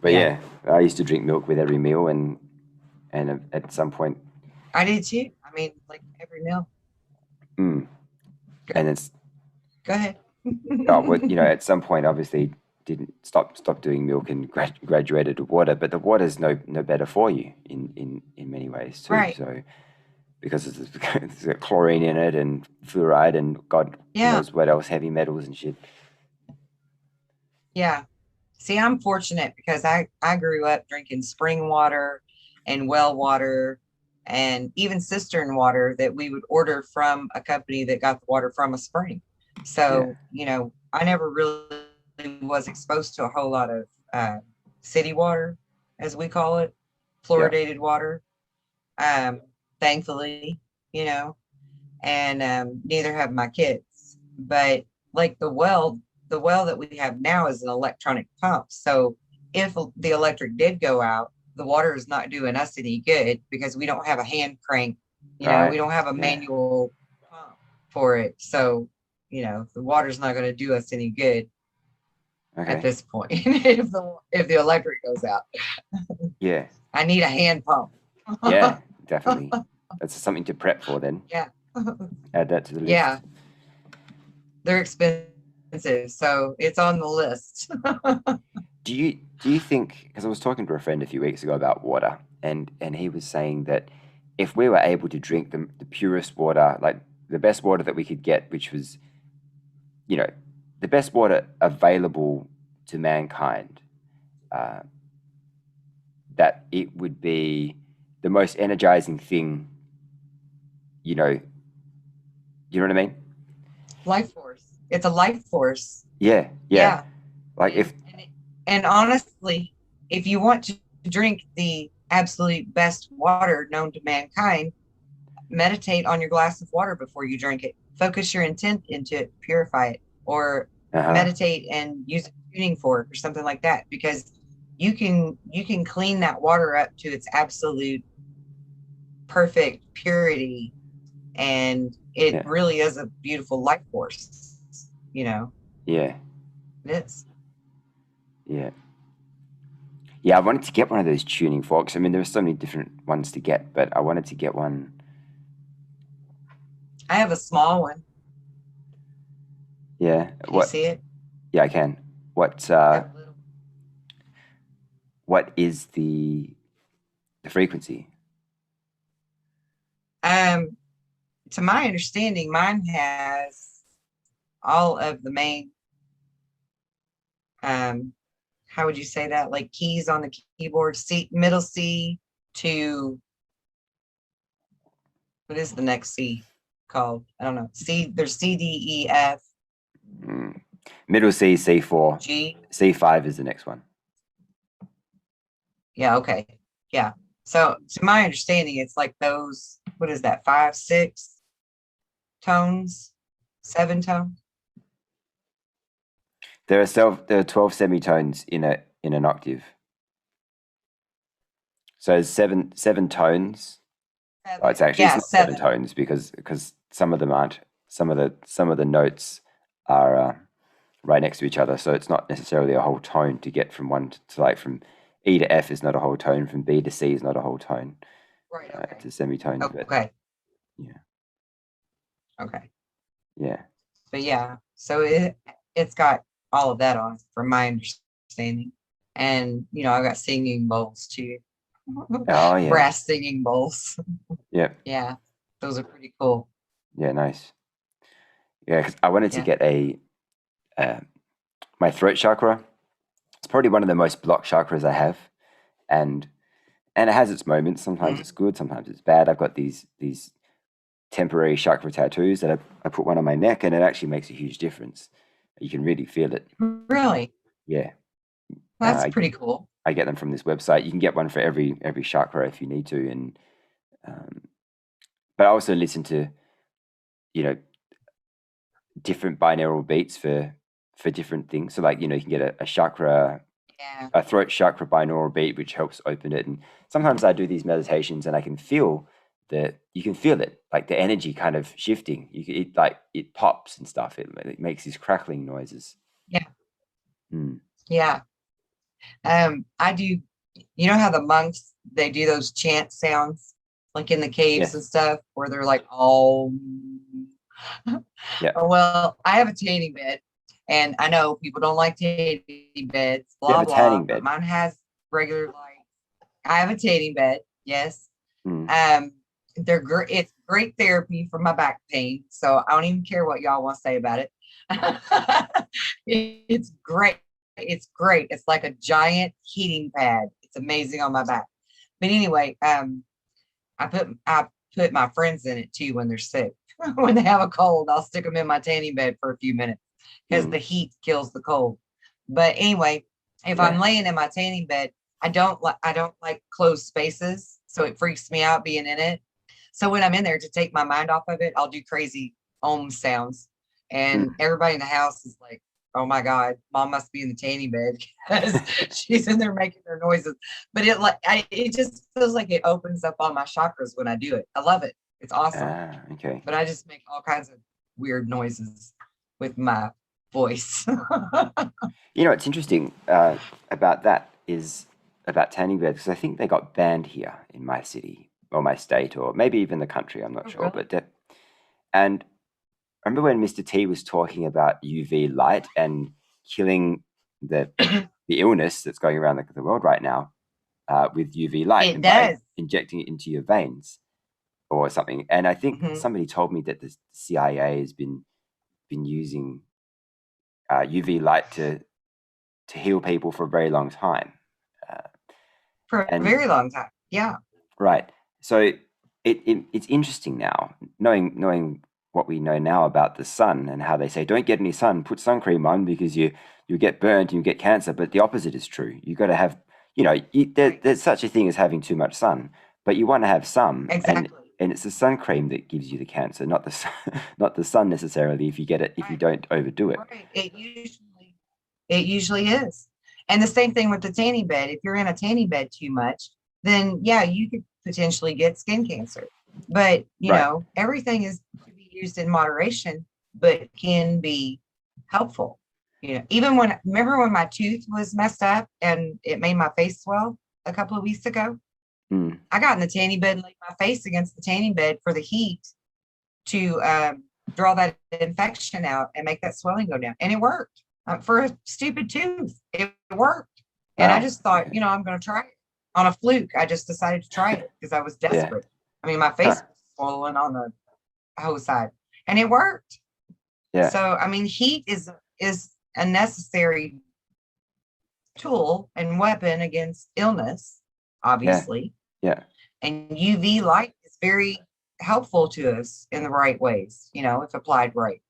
But yeah, yeah, I used to drink milk with every meal, and at some point, I did too. I mean, like every meal. mm, Go, and it's go ahead. oh, well, you know, at some point, obviously, didn't stop doing milk and graduated to water. But the water's no better for you in many ways too. Right. So because it's got chlorine in it and fluoride and God Yeah. knows what else, heavy metals and shit. Yeah. See, I'm fortunate because I grew up drinking spring water and well water and even cistern water that we would order from a company that got the water from a spring. Yeah, So, I never really was exposed to a whole lot of city water, as we call it, yeah, fluoridated water. Um, Thankfully, you know, and neither have my kids. But like the well that we have now is an electronic pump. So if the electric did go out, the water is not doing us any good because we don't have a hand crank, we right. don't have a Yeah, manual pump. for it. So, the water's not going to do us any good at Okay. this point if the electric goes out. Yeah. I need a hand pump. Yeah, definitely. That's something to prep for then. Yeah. Add that to the Yeah, list. they're expensive, so it's on the list. Do you think, because I was talking to a friend a few weeks ago about water, and he was saying that if we were able to drink the purest water, like the best water that we could get, which was, you know, the best water available to mankind, uh, that it would be the most energizing thing, you know, you know what I mean? Life force. It's a life force. Yeah, yeah. Yeah. Like And, if, and honestly, if you want to drink the absolute best water known to mankind, meditate on your glass of water before you drink it. Focus your intent into it, purify it, or uh-huh, meditate and use a tuning fork or something like that, because you can clean that water up to its absolute perfect purity, and it yeah, really is a beautiful life force. You know, yeah, it is. yeah. Yeah, I wanted to get one of those tuning forks. I mean, there are so many different ones to get, but I wanted to get one. I have a small one. Yeah. Can you What? see it? Yeah, I can. What? I have a little. What is the frequency? Um, to my understanding, mine has all of the main um how would you say that, like keys on the keyboard, C, middle C to, what is the next C called? I don't know. C, there's C, D, E, F, Mm. Middle C, C4, G. C5 is the next one. Yeah, okay. Yeah. So to my understanding, it's like those, what is that, 5, 6 tones, 7 tones? There are 12 semitones in an octave. So there's seven tones. Oh, Seven. it's Yeah, not seven seven. tones because some of them aren't. Some of the notes are right next to each other, so it's not necessarily a whole tone to get from one to like from E to F is not a whole tone, from B to C is not a whole tone. Right, It's okay. a semitone, but Okay. yeah, Okay. yeah, But yeah, so it's got all of that on from my understanding. And I've got singing bowls too. oh yeah, Brass singing bowls. yeah, Yeah, those are pretty cool. yeah, nice. Yeah, because I wanted to Yeah. get uh, my throat chakra. It's probably one of the most blocked chakras I have, and and it has its moments. Sometimes it's Mhm. good, sometimes it's bad. I've got these temporary chakra tattoos that I put one on my neck, and it actually makes a huge difference. You can really feel it. Really? Yeah, That's uh, pretty cool. I get them from this website. You can get one for every chakra if you need to, and um, but I also listen to you know different binaural beats for different things. So like you can get a chakra, Yeah. a throat chakra binaural beat which helps open it. And sometimes I do these meditations and I can feel you can feel it, like the energy kind of shifting. It pops and stuff. It makes these crackling noises. Yeah. Mm. Yeah. I do, how the monks, they do those chant sounds like in the caves and Yes. stuff where they're like, oh. Yeah. Well, I have a tanning bed, and I know people don't like tanning beds, You have blah a blah, tanning but bed. mine has regular light. I have a tanning bed, yes. Mm. Um, they're great. It's great therapy for my back pain, so I don't even care what y'all want to say about it. It's great. It's great. It's like a giant heating pad. It's amazing on my back. But anyway, I put my friends in it too when they're sick. When they have a cold, I'll stick them in my tanning bed for a few minutes because Mm. the heat kills the cold. But anyway, if I'm Yeah. laying in my tanning bed, I don't like closed spaces, so it freaks me out being in it. So when I'm in there to take my mind off of it, I'll do crazy sounds, and Mm. everybody in the house is like, "Oh my God, Mom must be in the tanning bed because she's in there making her noises." But it just feels like it opens up all my chakras when I do it. I love it. It's awesome. Ah, okay. But I just make all kinds of weird noises with my voice. You know, what's interesting about that is about tanning beds, because I think they got banned here in my city or my state or maybe even the country. I'm not Oh, sure, really? but and I remember when Mr. T was talking about UV light and killing the the illness that's going around the world right now with UV light It and by does. injecting it into your veins or something. And I think Mhm. somebody told me that the CIA has been using UV light to heal people for a very long time. Uh, For a and very long time. Yeah. right, so it's interesting now knowing what we know now about the sun and how they say don't get any sun, put sun cream on because you get burnt and you get cancer. But the opposite is true. You got to have, Right. there's such a thing as having too much sun, but you want to have some, Exactly. and it's the sun cream that gives you the cancer, not the sun, not the sun necessarily. If you get it, if you Right. don't overdo it. Right. It usually is. And the same thing with the tanning bed. If you're in a tanning bed too much, then yeah, you could potentially get skin cancer. But Right. everything is to be used in moderation, but can be helpful. Even when remember when my tooth was messed up and it made my face swell a couple of weeks ago, Mm. I got in the tanning bed and laid my face against the tanning bed for the heat to draw that infection out and make that swelling go down. And it worked for a stupid tooth. It worked. And I Wow. just thought, Okay. I'm going to try it on a fluke. I just decided to try it because I was Yeah. desperate. I mean, my face Huh. was swollen on the whole side and it worked. Yeah. So, I mean, heat is a necessary tool and weapon against illness, Yeah. obviously. Yeah. And UV light is very helpful to us in the right ways, if applied right.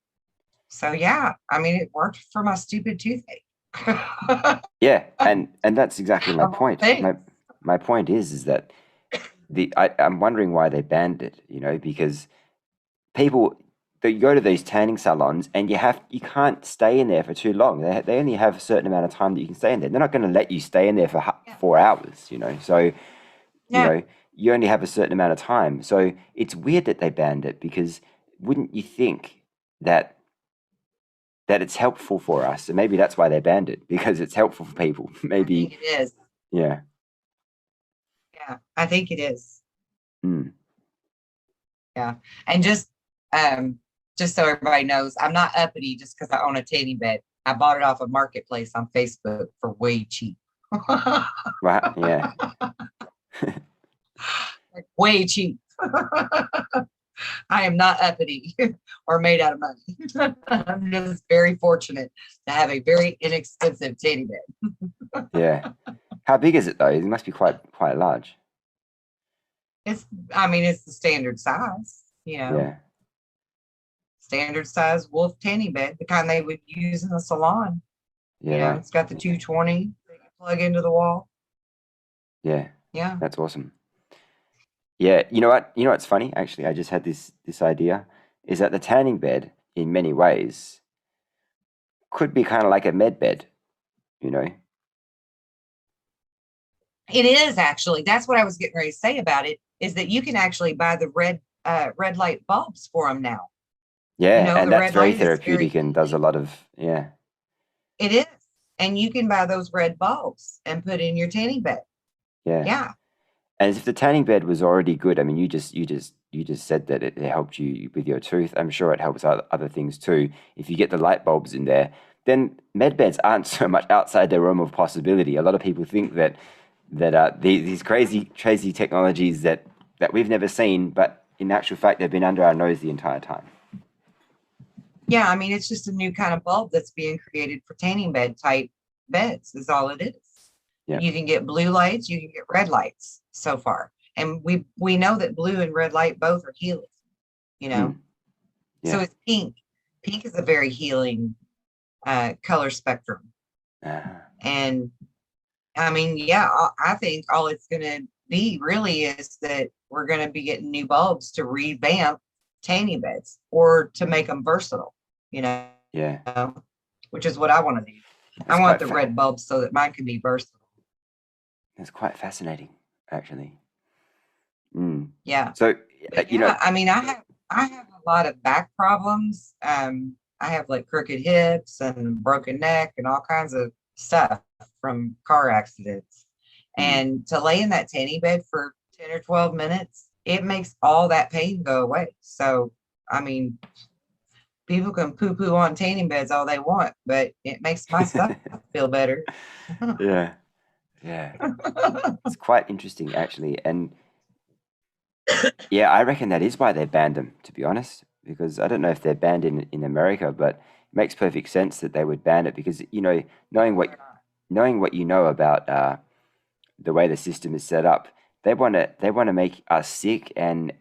So yeah, I mean, it worked for my stupid toothache. Yeah, and that's exactly my Of all point. things. My point is that I'm wondering why they banned it, because people they go to these tanning salons and you can't stay in there for too long. They only have a certain amount of time that you can stay in there. They're not going to let you stay in there for Yeah. 4 hours, So, you Yeah. know, you only have a certain amount of time. So it's weird that they banned it because wouldn't you think that it's helpful for us? And maybe that's why they banned it, because it's helpful for people. I think Maybe, it is. yeah. Yeah, I think it is. Mm. Yeah. And just so everybody knows, I'm not uppity just because I own a tanning bed. I bought it off of Marketplace on Facebook for way cheap. Right, yeah. Like, way cheap. I am not uppity or made out of money. I'm just very fortunate to have a very inexpensive tanning bed. Yeah. How big is it though? It must be quite large. It's, I mean, it's the standard size, Yeah. standard size wolf tanning bed, the kind they would use in the salon. Yeah, right. It's got the 220 that you plug into the wall. Yeah. Yeah. That's awesome. Yeah, you know what? You know what's funny? Actually, I just had this idea is that the tanning bed in many ways could be kind of like a med bed, you know? It is actually. That's what I was getting ready to say about it, is that you can actually buy the red light bulbs for them now. Yeah, and The that's red very light is very therapeutic and does a healing. lot of, yeah. It is. And you can buy those red bulbs and put in your tanning bed. Yeah. Yeah. And as if the tanning bed was already good, I mean, you just said that it helped you with your tooth. I'm sure it helps other things too. If you get the light bulbs in there, then med beds aren't so much outside their realm of possibility. A lot of people think that these crazy technologies that we've never seen, but in actual fact, they've been under our nose the entire time. Yeah. I mean, it's just a new kind of bulb that's being created for tanning bed type beds, is all it is. Yeah. You can get blue lights, you can get red lights so far. And we know that blue and red light both are healing, you know. Mm. So Yeah. it's pink. Pink is a very healing color spectrum. And I mean, yeah, I think all it's going to be really is that we're going to be getting new bulbs to revamp tanning beds or to make them versatile, Yeah. which is what I want to do. That's I want quite the red bulbs so that mine can be versatile. that's quite fascinating, actually. Mm. Yeah. So But yeah, I mean, I have a lot of back problems. I have like crooked hips and broken neck and all kinds of stuff from car accidents. Mm. And to lay in that tanning bed for 10 or 12 minutes, it makes all that pain go away. So, I mean, people can poo poo on tanning beds all they want, but it makes my stuff feel better. Yeah, yeah. It's quite interesting actually, and yeah, I reckon that is why they banned them, to be honest, because I don't know if they're banned in America, but it makes perfect sense that they would ban it because, knowing what knowing what you know about the way the system is set up, they want to make us sick and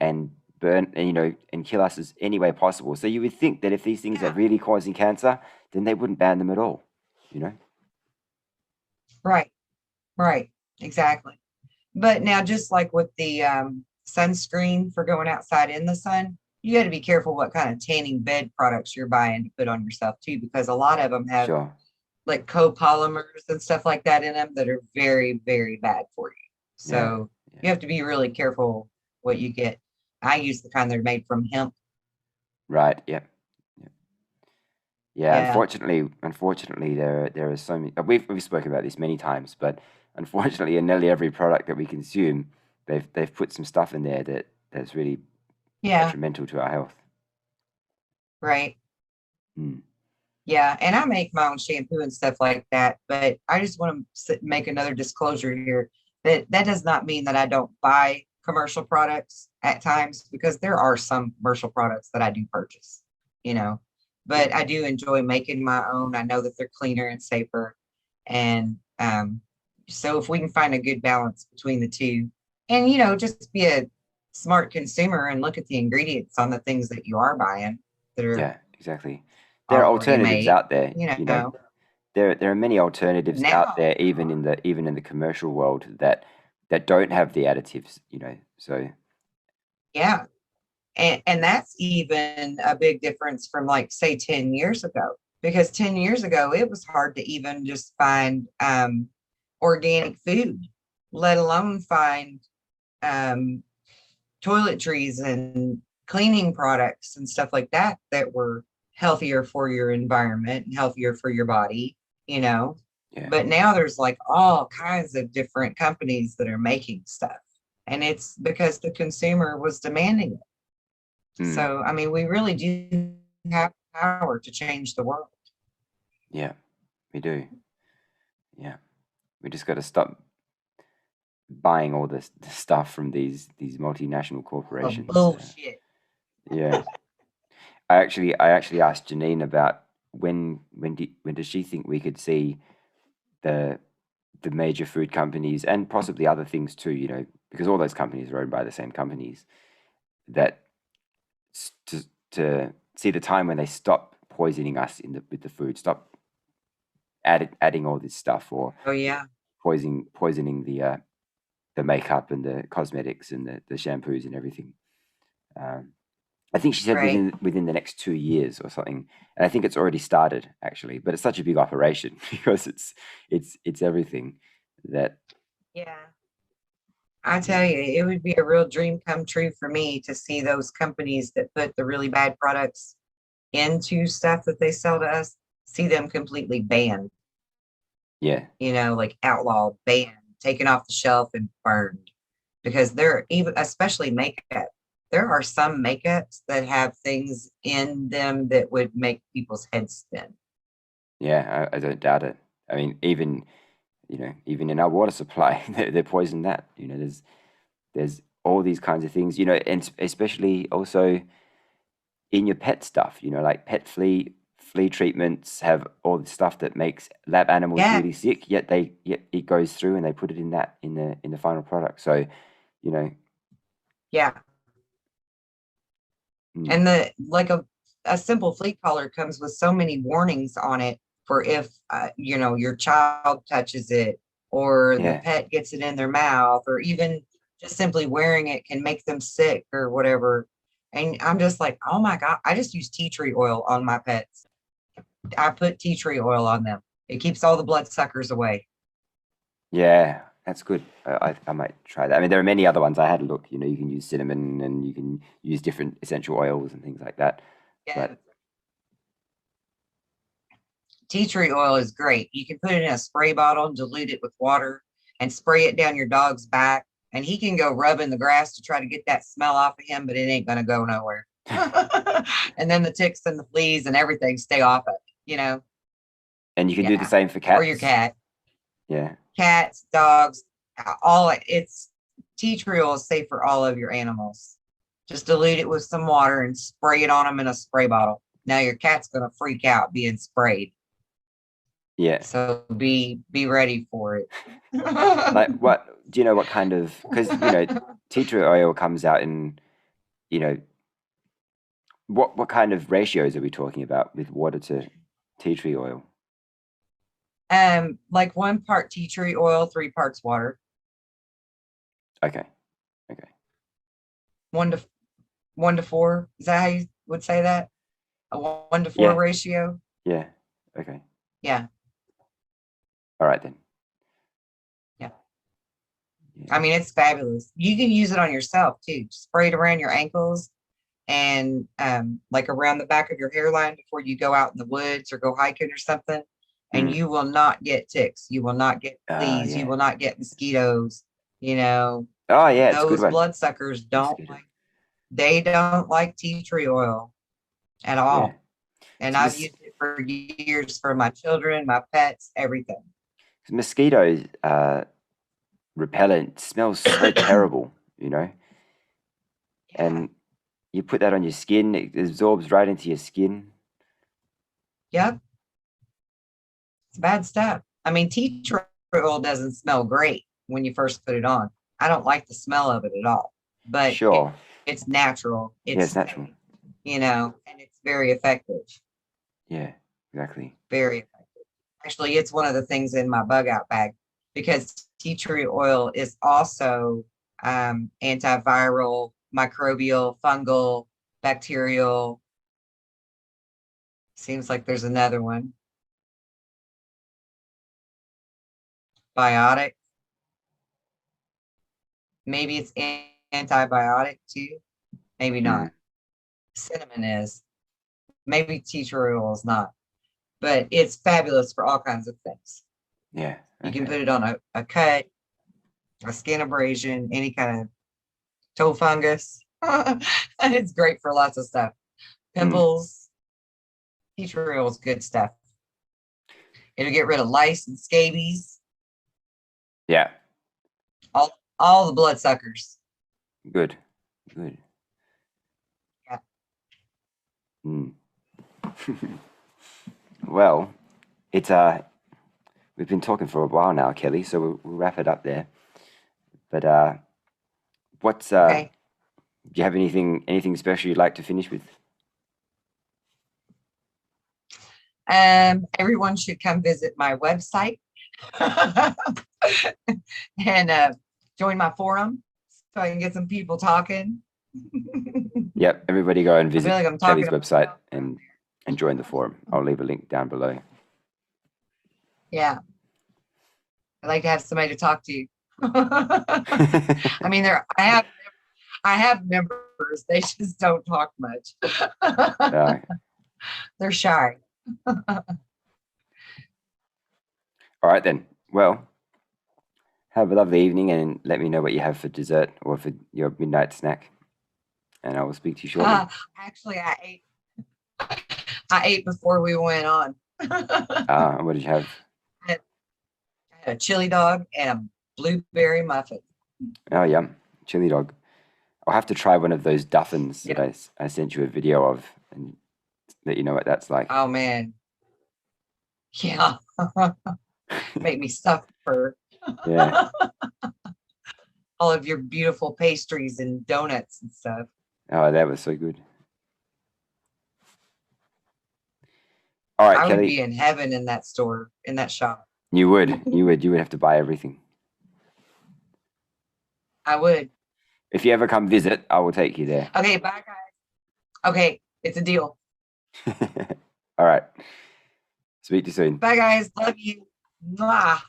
burn and, and kill us as any way possible. So you would think that if these things are Yeah, really causing cancer, then they wouldn't ban them at all, you know? right, right, exactly. But now, just like with the sunscreen for going outside in the sun, you got to be careful what kind of tanning bed products you're buying to put on yourself too, because a lot of them have Sure. like copolymers and stuff like that in them that are very, very bad for you. Yeah. So Yeah. you have to be really careful what you get. I use the kind that are made from hemp. Right. Yeah. Yeah. Yeah. Yeah. Unfortunately, there are so many. We've spoken about this many times, but unfortunately, in nearly every product that we consume, they've put some stuff in there that's really Yeah. detrimental to our health. Right. Mm. Yeah. And I make my own shampoo and stuff like that. But I just want to make another disclosure here that that does not mean that I don't buy commercial products at times, because there are some commercial products that I do purchase, you know, Yeah. but I do enjoy making my own. I know that they're cleaner and safer. And so if we can find a good balance between the two and, just be a smart consumer and look at the ingredients on the things that you are buying that are Yeah. Exactly. There are already alternatives made, out there. you You know, know, there are many alternatives out now, there, even in the commercial world that don't have the additives. So yeah. And that's even a big difference from like say 10 years ago, because 10 years ago it was hard to even just find organic food, let alone find um, toiletries and cleaning products and stuff like that that were healthier for your environment and healthier for your body, you know. yeah. But now there's like all kinds of different companies that are making stuff. And it's because the consumer was demanding it. Mm. So, I mean, we really do have power to change the world. Yeah. We do. Yeah. We just got to stop buying all this stuff from these multinational The corporations. bullshit. Yeah. I actually asked Janine about when does she think we could see the the major food companies and possibly other things too, because all those companies are owned by the same companies, that to see the time when they stop poisoning us with the food, stop adding all this stuff, or Oh, yeah. poisoning the makeup and the cosmetics and the shampoos and everything. Um, I think she said Right. within the next 2 years or something, and I think it's already started actually. But it's such a big operation because it's everything that. Yeah. I Yeah, tell you, it would be a real dream come true for me to see those companies that put the really bad products into stuff that they sell to us, see them completely banned, yeah, like outlawed, banned, taken off the shelf and burned. Because there, even especially makeup, there are some makeups that have things in them that would make people's heads spin. yeah. I don't doubt it. I mean, even in our water supply, they're poisoning that. There's all these kinds of things. And especially also in your pet stuff. Like pet flea treatments have all the stuff that makes lab animals Yeah, really sick. Yet it goes through and they put it in the final product. So, you know, yeah. mm, And the like a simple flea collar comes with so many warnings on it for if your child touches it or the yeah, pet gets it in their mouth, or even just simply wearing it can make them sick or whatever. And I'm just like, oh my God, I just use tea tree oil on my pets. I put tea tree oil on them. It keeps all the bloodsuckers away. yeah. That's good. I might try that. I mean, there are many other ones. I had a look. You know, you can use cinnamon and you can use different essential oils and things like that. Yeah. But Tea tree oil is great. You can put it in a spray bottle and dilute it with water and spray it down your dog's back. And he can go rub in the grass to try to get that smell off of him, but it ain't going to go nowhere. And then the ticks and the fleas and everything stay off of it, you know? and you can do the Yeah. same for cats. Or your cat. Yeah. Cats, dogs, all it's tea tree oil is safe for all of your animals. Just dilute it with some water and spray it on them in a spray bottle. Now your cat's going to freak out being sprayed. Yeah. So be ready for it. Like, what do you know? What kind of, because you know, tea tree oil comes out in, you know, what kind of ratios are we talking about with water to tea tree oil? Like 1 part tea tree oil, 3 parts water. Okay. 1 to 4. Is that how you would say that? A 1 to 4 Yeah. ratio? Yeah. Okay. Yeah. All right then. Yeah. Yeah. I mean, it's fabulous. You can use it on yourself too. Spray it around your ankles and like around the back of your hairline before you go out in the woods or go hiking or something. And you will not get ticks. You will not get fleas. Yeah. You will not get mosquitoes. You know, Oh yeah, it's a good those one. bloodsuckers don't Mosquito. they don't like tea tree oil at all. Yeah. And So I've used it for years for my children, my pets, everything. mosquitoes repellent smells so terrible, you know. Yeah. And you put that on your skin, it absorbs right into your skin. Yep. It's bad stuff. I mean, tea tree oil doesn't smell great when you first put it on. I don't like the smell of it at all, but Sure. it's natural. Yeah, it's natural. You know, and it's very effective. Yeah, exactly. Very effective. Actually, it's one of the things in my bug out bag because tea tree oil is also antiviral, microbial, fungal, bacterial. Seems like there's another one. Biotic. Maybe it's antibiotic too. Maybe not. Cinnamon is. Maybe tea tree oil is not. But it's fabulous for all kinds of things. Yeah. You can put it on a cut, a skin abrasion, any kind of toe fungus. It's great for lots of stuff. Pimples. Tea tree oil is good stuff. It'll get rid of lice and scabies. Yeah. All the bloodsuckers. Good. Yeah. Well, it's we've been talking for a while now, Kelly, so we'll wrap it up there. But what's Okay. do you have anything special you'd like to finish with? Everyone should come visit my website and join my forum so I can get some people talking. Yep, everybody go and visit like I'm Kelly's talking website and join the forum. I'll leave a link down below. Yeah. I'd like to have somebody to talk to. I mean, I have members. They just don't talk much. They're shy. All right then. Well, have a lovely evening and let me know what you have for dessert or for your midnight snack. And I will speak to you shortly. Actually, I ate before we went on. What did you have? I had a chili dog and a blueberry muffin. Oh, yum. Chili dog. I'll have to try one of those duffins that I sent you a video of and let you know what that's like. Oh, man. Yeah. Make me suffer. Yeah. All of your beautiful pastries and donuts and stuff. Oh, that was so good. All right, I Kelly. would be in heaven in that store, in that shop. You would have to buy everything. I would. If you ever come visit, I will take you there. Okay, bye guys. Okay, it's a deal. All right. Speak to you soon. Bye guys. Love you. Mwah.